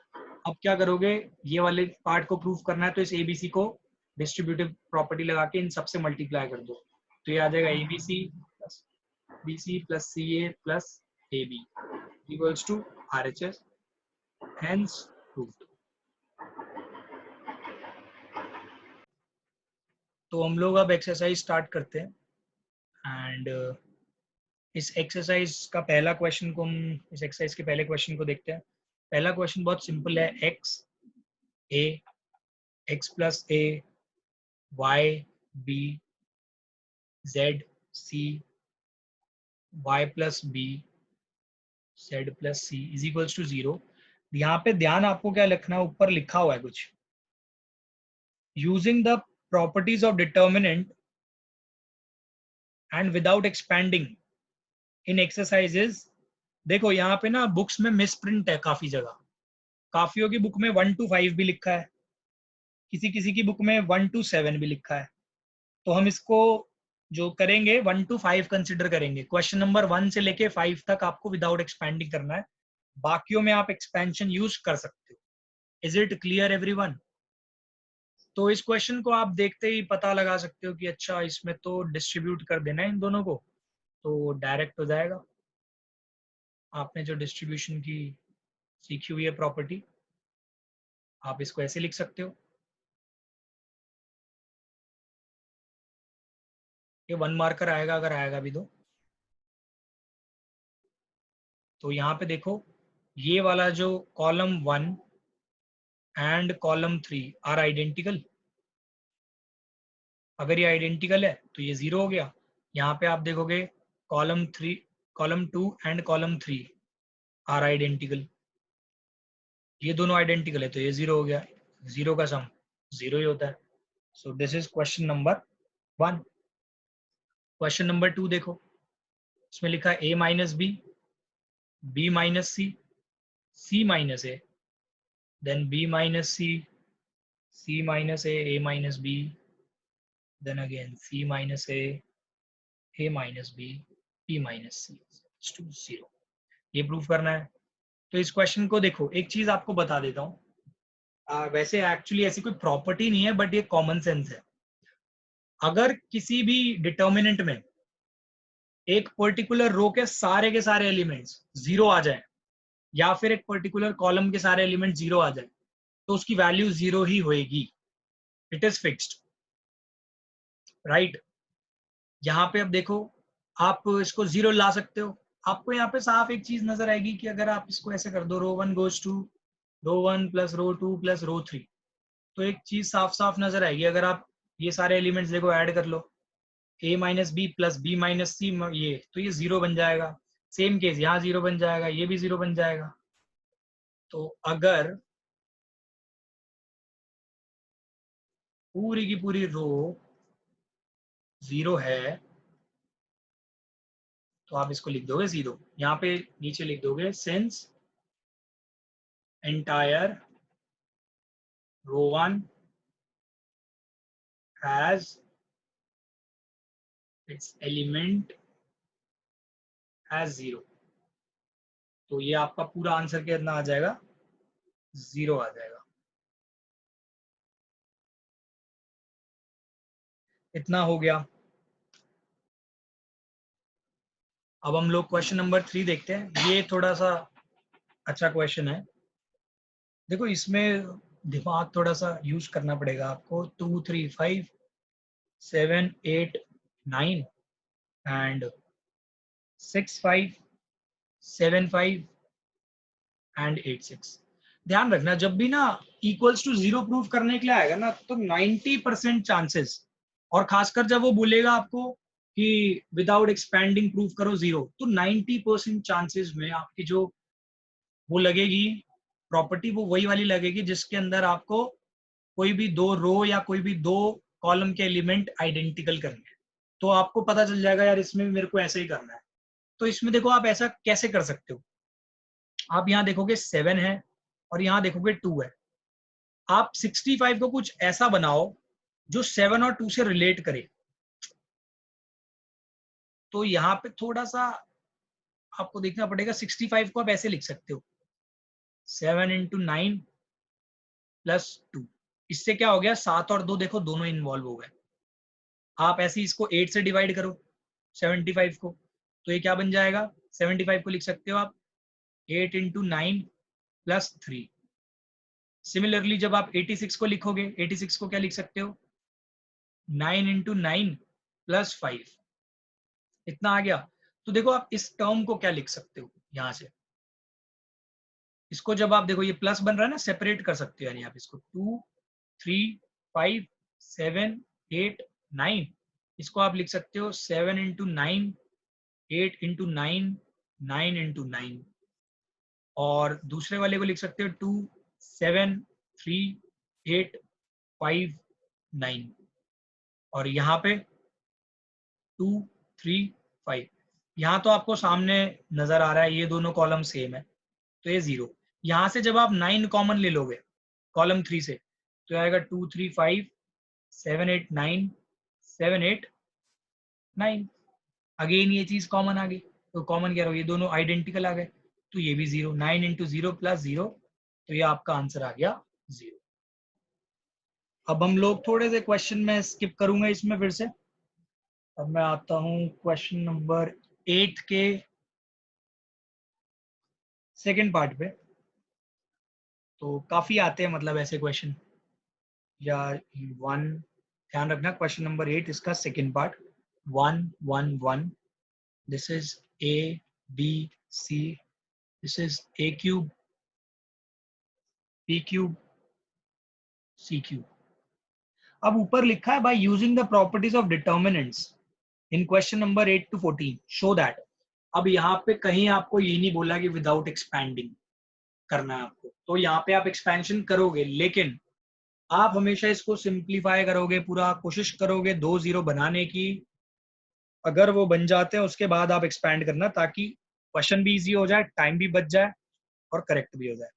अब क्या करोगे, ये वाले पार्ट को प्रूफ करना है तो इस एबीसी को डिस्ट्रीब्यूटिव प्रॉपर्टी लगा के इन सबसे मल्टीप्लाई कर दो, तो ये आ जाएगा ABC plus BC plus C A plus A B equals to RHS, hence proved. तो हम लोग अब एक्सरसाइज स्टार्ट करते हैं, एंड इस एक्सरसाइज का पहला क्वेश्चन को हम, इस एक्सरसाइज के पहले क्वेश्चन को देखते हैं। पहला क्वेश्चन बहुत सिंपल है, X A X plus A Y B z c y plus B z plus C is equals to 0। यहाँ पे ध्यान आपको क्या लिखना है, ऊपर लिखा हुआ है कुछ, using the properties of determinant and without expanding in exercises. देखो यहाँ पे ना बुक्स में मिसप्रिंट है काफी जगह, काफियों की बुक में 1 to 5 भी लिखा है, किसी किसी की बुक में 1 to 7 भी लिखा है। तो हम इसको जो करेंगे 1 to 5 कंसिडर करेंगे। क्वेश्चन नंबर 1 से लेके 5 तक आपको विदाउट एक्सपैंडिंग करना है, बाकियों में आप एक्सपेंशन यूज कर सकते हो। Is it clear everyone? तो इस क्वेश्चन को आप देखते ही पता लगा सकते हो कि अच्छा इसमें तो डिस्ट्रीब्यूट कर देना है इन दोनों को, तो डायरेक्ट हो जाएगा। आपने जो डिस्ट्रीब्यूशन की सीखी हुई है प्रॉपर्टी, आप इसको ऐसे लिख सकते हो। ये 1 मार्कर आएगा अगर आएगा भी तो यहाँ पे देखो ये वाला जो column 1 and column 3 are identical. अगर ये आइडेंटिकल है तो ये 0 हो गया। यहाँ पे आप देखोगे column 2 and column 3 are identical, ये दोनों आइडेंटिकल है तो ये 0 हो गया। 0 का सम 0 ही होता है। So this is question number 1। Question number 2 देखो, इसमें लिखा है a minus B minus C minus A, then b minus C minus A minus B, then again c minus a minus b, p minus c is to 0। ये proof करना है। तो इस question को देखो, एक चीज आपको बता देता हूँ, वैसे एक्चुअली ऐसी कोई प्रॉपर्टी नहीं है बट ये कॉमन सेंस है। अगर किसी भी डिटर्मिनेंट में एक पर्टिकुलर रो के सारे एलिमेंट्स 0 आ जाए या फिर एक पर्टिकुलर कॉलम के सारे एलिमेंट 0 आ जाए तो उसकी वैल्यू 0 ही होएगी। It is fixed, right. यहाँ पे अब देखो आप इसको 0 ला सकते हो। आपको यहाँ पे साफ एक चीज नजर आएगी कि अगर आप इसको ऐसे कर दो, row 1 goes to row 1 plus row 2 plus row 3, तो एक चीज साफ साफ नजर आएगी। अगर आप ये सारे एलिमेंट्स देखो ऐड कर लो, a minus b plus b minus c, ये तो ये 0 बन जाएगा। सेम केस यहाँ 0 बन जाएगा, ये भी 0 बन जाएगा। तो अगर पूरी की पूरी रो 0 है तो आप इसको लिख दोगे 0। यहाँ पे नीचे लिख दोगे since entire row 1 has its element as 0। तो ये आपका पूरा आंसर कितना आ जाएगा, 0 आ जाएगा। इतना हो गया। अब हम लोग क्वेश्चन नंबर 3 देखते हैं। ये थोड़ा सा अच्छा क्वेश्चन है। देखो इसमें दिमाग थोड़ा सा यूज करना पड़ेगा आपको। 2 3 5 7 8 9 एंड 6 5 7 5 एंड 8 6। ध्यान रखना जब भी ना इक्वल्स टू 0 प्रूफ करने के लिए आएगा ना तो 90% चांसेस, और खासकर जब वो बोलेगा आपको कि विदाउट एक्सपैंडिंग प्रूफ करो 0, तो 90% चांसेस में आपकी जो वो लगेगी प्रॉपर्टी, वो वही वाली लगेगी जिसके अंदर आपको कोई भी दो रो या कोई भी दो कॉलम के एलिमेंट आइडेंटिकल करने हैं। तो आपको पता चल जाएगा यार इसमें भी मेरे को ऐसे ही करना है। तो इसमें देखो आप ऐसा कैसे कर सकते हो। आप यहाँ देखोगे 7 है और यहाँ देखोगे 2 है। आप 65 को कुछ ऐसा बनाओ जो 7 और 2 से रिलेट करे। तो यहाँ पे थोड़ा सा आपको देखना पड़ेगा। 65 को आप ऐसे लिख सकते हो 7 इंटू 9 प्लस 2। इससे क्या हो गया, 7 और 2 देखो दोनों इन्वॉल्व हो गए। आप ऐसे ही इसको 8 से डिवाइड करो 75 को, तो ये क्या बन जाएगा, 75 को लिख सकते हो आप 8 इंटू 9 प्लस 3। सिमिलरली जब आप 86 को लिखोगे, 86 को क्या लिख सकते हो, 9 इंटू 9 प्लस 5। इतना आ गया। तो देखो आप इस टर्म को क्या लिख सकते हो यहां से, इसको जब आप देखो ये प्लस बन रहा है ना, सेपरेट कर सकते हो। यानी आप इसको 2 3 5 7 8 9 इसको आप लिख सकते हो 7 इंटू 9, 8 इंटू 9, 9 इंटू 9, और दूसरे वाले को लिख सकते हो 2, 7, 3, 8, 5, 9, और यहाँ पे 2, 3, 5। यहाँ तो आपको सामने नजर आ रहा है ये दोनों कॉलम सेम है, तो ये 0। यहाँ से जब आप 9 कॉमन ले लोगे कॉलम 3 से, तो आएगा 2, 3, 5, 7, 8, 9, 7, 8, 9। अगेन ये चीज कॉमन आ गई, तो कॉमन क्या रहो, ये दोनों आइडेंटिकल आ गए, तो ये भी 0। 9 इंटू 0 प्लस 0, तो ये आपका आंसर आ गया 0। अब हम लोग थोड़े से क्वेश्चन में स्किप करूंगा इसमें फिर से। अब मैं आता हूं क्वेश्चन नंबर 8 के सेकंड पार्ट पे। तो काफी आते हैं मतलब ऐसे क्वेश्चन, या 1, ध्यान रखना क्वेश्चन नंबर 8 इसका second part, 1, 1, 1, this is a b c, this is a cube, b cube, c cube. अब ऊपर लिखा है by using the properties of determinants in question number 8 to 14 show that. अब यहाँ पे कहीं आपको ये नहीं बोला कि विदाउट एक्सपैंडिंग करना है आपको, तो यहाँ पे आप एक्सपेंशन करोगे, लेकिन आप हमेशा इसको सिंप्लीफाई करोगे, पूरा कोशिश करोगे 2 0 बनाने की। अगर वो बन जाते हैं उसके बाद आप एक्सपैंड करना, ताकि क्वेश्चन भी इजी हो जाए, टाइम भी बच जाए और करेक्ट भी हो जाए।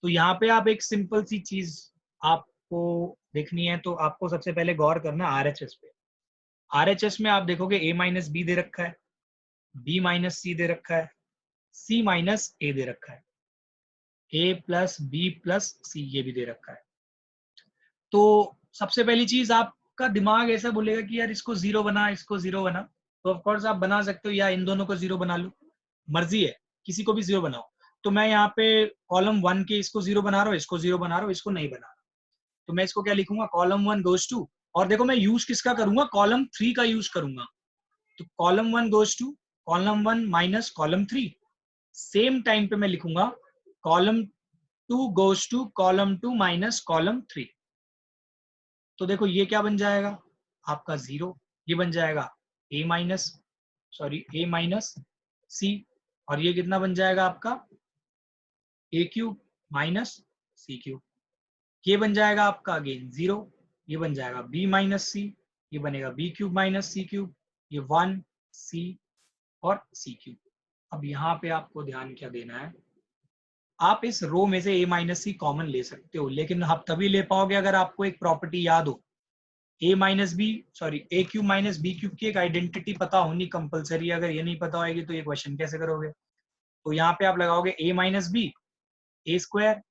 तो यहाँ पे आप एक सिंपल सी चीज आपको देखनी है, तो आपको सबसे पहले गौर करना RHS पे। RHS में आप देखोगे a माइनस बी दे रखा है, b माइनस सी दे रखा है, c माइनस ए दे रखा है, a plus B plus C ये भी दे रखा है। तो सबसे पहली चीज आपका दिमाग ऐसा बोलेगा कि यार इसको 0 बना, इसको 0 बना, तो ऑफकोर्स आप बना सकते हो, या इन दोनों को 0 बना लो, मर्जी है, किसी को भी 0 बनाओ। तो मैं यहाँ पे कॉलम 1 के इसको 0 बना रहा हूँ, इसको 0 बना रहा हूँ, इसको नहीं बना रहा। तो मैं इसको क्या लिखूंगा, कॉलम 1 गोज टू, और देखो मैं यूज किसका करूंगा, कॉलम 3 का यूज करूंगा। तो column 1 goes to column 1 minus column 3। Same time पे मैं लिखूंगा column 2 goes to column 2 minus column 3। तो देखो ये क्या बन जाएगा आपका 0, ये बन जाएगा ए माइनस सी, और ये कितना बन जाएगा आपका ए क्यूब माइनस सी क्यूब। ये बन जाएगा आपका अगेन 0, ये बन जाएगा बी माइनस सी, ये बनेगा बी क्यूब माइनस सी क्यूब, ये 1 सी और सी क्यूब। अब यहाँ पे आपको ध्यान क्या देना है, आप इस रो में से a माइनस सी कॉमन ले सकते हो, लेकिन आप तभी ले पाओगे अगर आपको एक प्रॉपर्टी याद हो, ए क्यूब माइनस बी क्यूब की एक आइडेंटिटी पता होनी कंपलसरी। अगर ये नहीं पता होगी तो ये क्वेश्चन कैसे करोगे। तो यहाँ पे आप लगाओगे a minus B, A square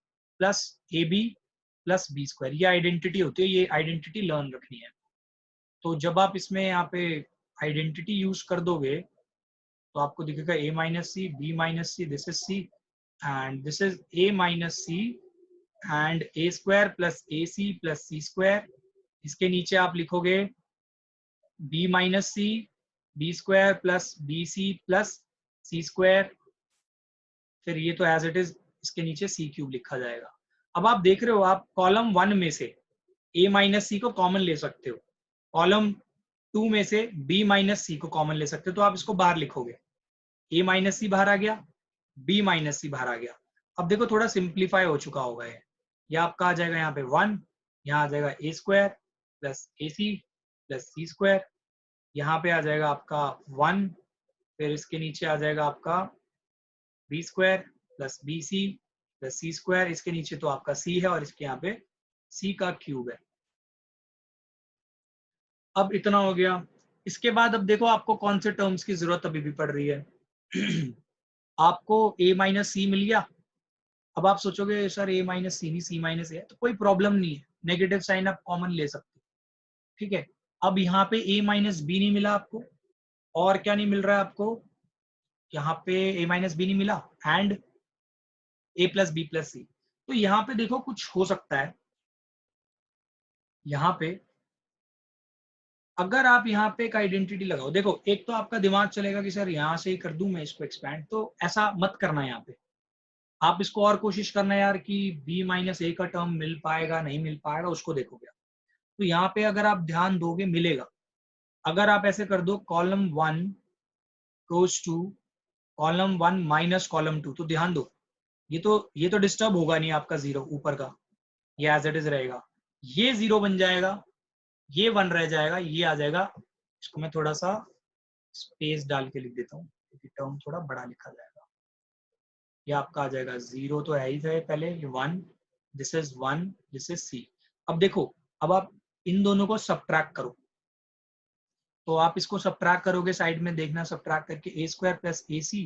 plus A B plus B square, ये आइडेंटिटी होती है, ये आइडेंटिटी लर्न रखनी है। तो जब आप इसमें यहाँ पे आइडेंटिटी यूज कर दोगे, तो आपको दिखेगा a minus c, b minus c, this is c, and this is a minus c and a square plus a c plus c square. इसके नीचे आप लिखोगे b minus c, b square plus B C plus c square, फिर ये तो as it is इसके नीचे सी cube लिखा जाएगा। अब आप देख रहे हो, आप कॉलम 1 में से a माइनस सी को कॉमन ले सकते हो, कॉलम 2 में से b माइनस सी को कॉमन ले सकते हो, तो आप इसको बाहर लिखोगे, a माइनस सी बाहर आ गया, b माइनस सी बाहर आ गया। अब देखो थोड़ा सिंप्लीफाई हो चुका होगा ये आपका आ जाएगा यहाँ पे 1, यहाँ आ जाएगा ए square plus a c plus c square, यहाँ पे आ जाएगा आपका 1, फिर इसके नीचे आ जाएगा आपका b square plus B C plus c square, इसके नीचे तो आपका सी है और इसके यहाँ पे सी का क्यूब है। अब इतना हो गया। इसके बाद अब देखो आपको कौन से टर्म्स की जरूरत अभी भी पड़ रही है। आपको a माइनस सी मिल गया। अब आप सोचोगे सर a माइनस सी नहीं सी माइनस है, तो कोई प्रॉब्लम नहीं है, नेगेटिव साइन आप कॉमन ले सकते हो, ठीक है। अब यहाँ पे a माइनस बी नहीं मिला आपको, और क्या नहीं मिल रहा है आपको, यहाँ पे a माइनस बी नहीं मिला and a plus B plus c. तो यहाँ पे देखो कुछ हो सकता है, यहाँ पे अगर आप यहाँ पे एक आइडेंटिटी लगाओ, देखो एक तो आपका दिमाग चलेगा कि सर यहाँ से ही कर दूं मैं इसको एक्सपैंड, तो ऐसा मत करना। यहाँ पे आप इसको और कोशिश करना यार कि b माइनस ए का टर्म मिल पाएगा नहीं मिल पाएगा, उसको देखोगे। तो यहाँ पे अगर आप ध्यान दोगे मिलेगा, अगर आप ऐसे कर दो column 1 goes to column 1 minus column 2, तो ध्यान दो ये तो डिस्टर्ब होगा नहीं आपका 0 ऊपर का, ये एज इट इज रहेगा, ये 0 बन जाएगा, ये 1 रह जाएगा, ये आ जाएगा। इसको मैं थोड़ा सा स्पेस डाल के लिख देता हूँ क्योंकि टर्म थोड़ा बड़ा लिखा जाएगा। ये आपका आ जाएगा 0 तो है ही है पहले, ये 1, this is 1, this is C. अब देखो, अब आप इन दोनों को सब्ट्रैक्ट करो, तो आप इसको सब्ट्रैक्ट करोगे, साइड में देखना सब्ट्रैक्ट करके a square plus a c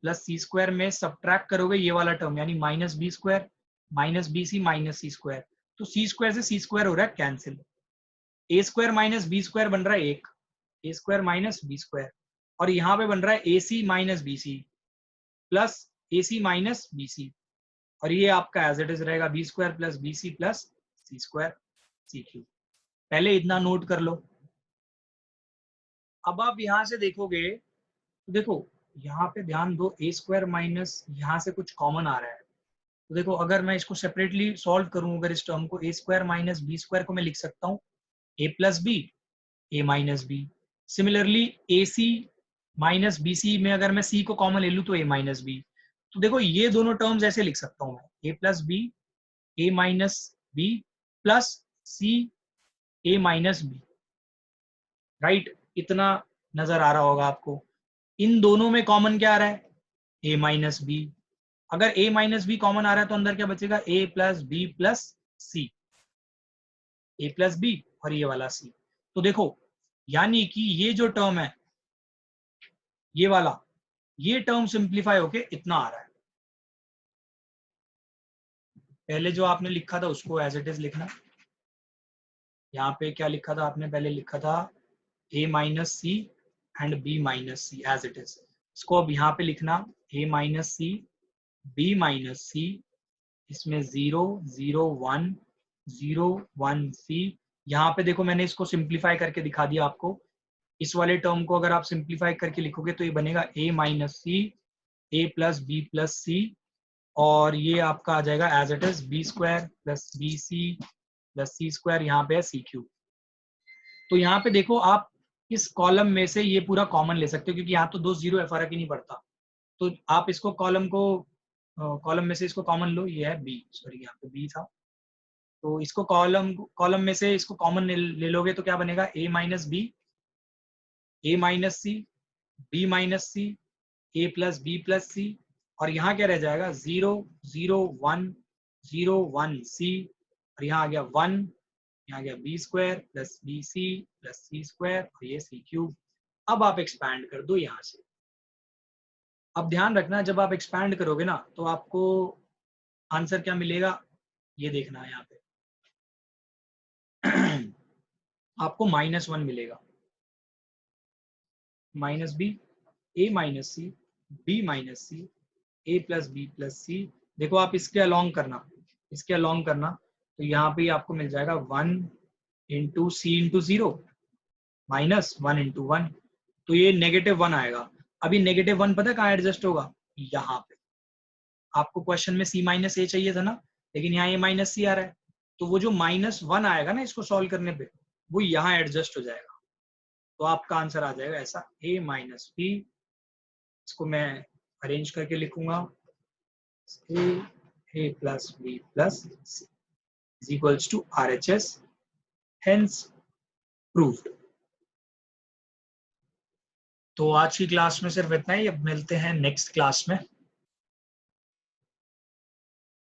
plus c square में सब्ट्रैक्ट करोगे ये वाला टर्म, यानी minus b square minus B C minus c square, तो सी स्क्वायर से सी स्क्वायर हो रहा है cancel, a square minus b square बन रहा है 1, a square minus b square, और यहाँ पे बन रहा है a c minus B C plus a c minus B c, और ये आपका एज इट इज रहेगा b square plus B C plus c square c cube. पहले इतना नोट कर लो। अब आप यहां से देखोगे तो देखो यहाँ पे ध्यान दो, ए स्क्वायर माइनस यहाँ से कुछ कॉमन आ रहा है, तो देखो अगर मैं इसको सेपरेटली सॉल्व करूं, अगर इस टर्म को ए स्क्वायर माइनस बी स्क्वायर को मैं लिख सकता हूँ ए प्लस बी ए माइनस बी। सिमिलरली ए सी माइनस बी सी में अगर मैं सी को कॉमन ले लूं तो ए माइनस बी, तो देखो ये दोनों टर्म्स ऐसे लिख सकता हूँ मैं, ए प्लस बी ए माइनस बी प्लस सी ए माइनस बी, राइट। इतना नजर आ रहा होगा आपको। इन दोनों में कॉमन क्या आ रहा है, ए माइनस बी। अगर a माइनस बी कॉमन आ रहा है तो अंदर क्या बचेगा, a plus B plus C, A plus B और ये वाला c। तो देखो यानी कि ये जो टर्म है ये वाला, ये टर्म सिंप्लीफाई होके इतना आ रहा है। पहले जो आपने लिखा था उसको एज इट इज लिखना। यहाँ पे क्या लिखा था आपने, पहले लिखा था a minus c and b minus c as it is. इसको अब यहाँ पे लिखना a minus c b minus c, इसमें 0 0 1 0 1 सी। यहाँ पे देखो मैंने इसको सिंप्लीफाई करके दिखा दिया आपको। इस वाले टर्म को अगर आप सिंप्लीफाई करके लिखोगे तो ये बनेगा a minus c A plus B plus c, और ये आपका आ जाएगा as it is b square plus B C plus c square, यहाँ पे है सी क्यूब। तो यहाँ पे देखो आप इस कॉलम में से ये पूरा कॉमन ले सकते हो क्योंकि यहाँ तो 2 0 है, फर्क ही नहीं पड़ता। तो आप इसको कॉलम में से इसको कॉमन लो, ये है बी, सॉरी यहाँ पे बी था, तो इसको कॉलम में से इसको कॉमन ले लोगे तो क्या बनेगा, ए माइनस बी ए minus c b minus c ए प्लस बी प्लस सी, और यहाँ क्या रह जाएगा 0 0 1 0 1 सी, और यहाँ आ गया 1, यहाँ गया b square plus B C plus c square और ये सी क्यूब। अब आप एक्सपैंड कर दो यहाँ से। अब ध्यान रखना जब आप एक्सपैंड करोगे ना तो आपको आंसर क्या मिलेगा ये देखना है। यहाँ पे आपको -1 मिलेगा, माइनस बी ए minus c b minus c ए प्लस बी प्लस सी। देखो आप इसके अलोंग करना तो यहाँ पे आपको मिल जाएगा 1 इंटू सी इंटू 0 माइनस 1 इंटू 1, तो ये -1 आएगा। अभी -1 पता है कहाँ एडजस्ट होगा, यहाँ पे। आपको क्वेश्चन में सी माइनस ए चाहिए था ना, लेकिन यहाँ ए माइनस सी आ रहा है, तो वो जो -1 आएगा ना इसको सॉल्व करने पे वो यहाँ एडजस्ट हो जाएगा, तो आपका आंसर आ जाएगा ऐसा a माइनस बी। इसको मैं अरेंज करके लिखूंगा, a plus B plus C is equals to RHS, hence proved. तो आज की क्लास में सिर्फ इतना ही, अब मिलते हैं नेक्स्ट क्लास में।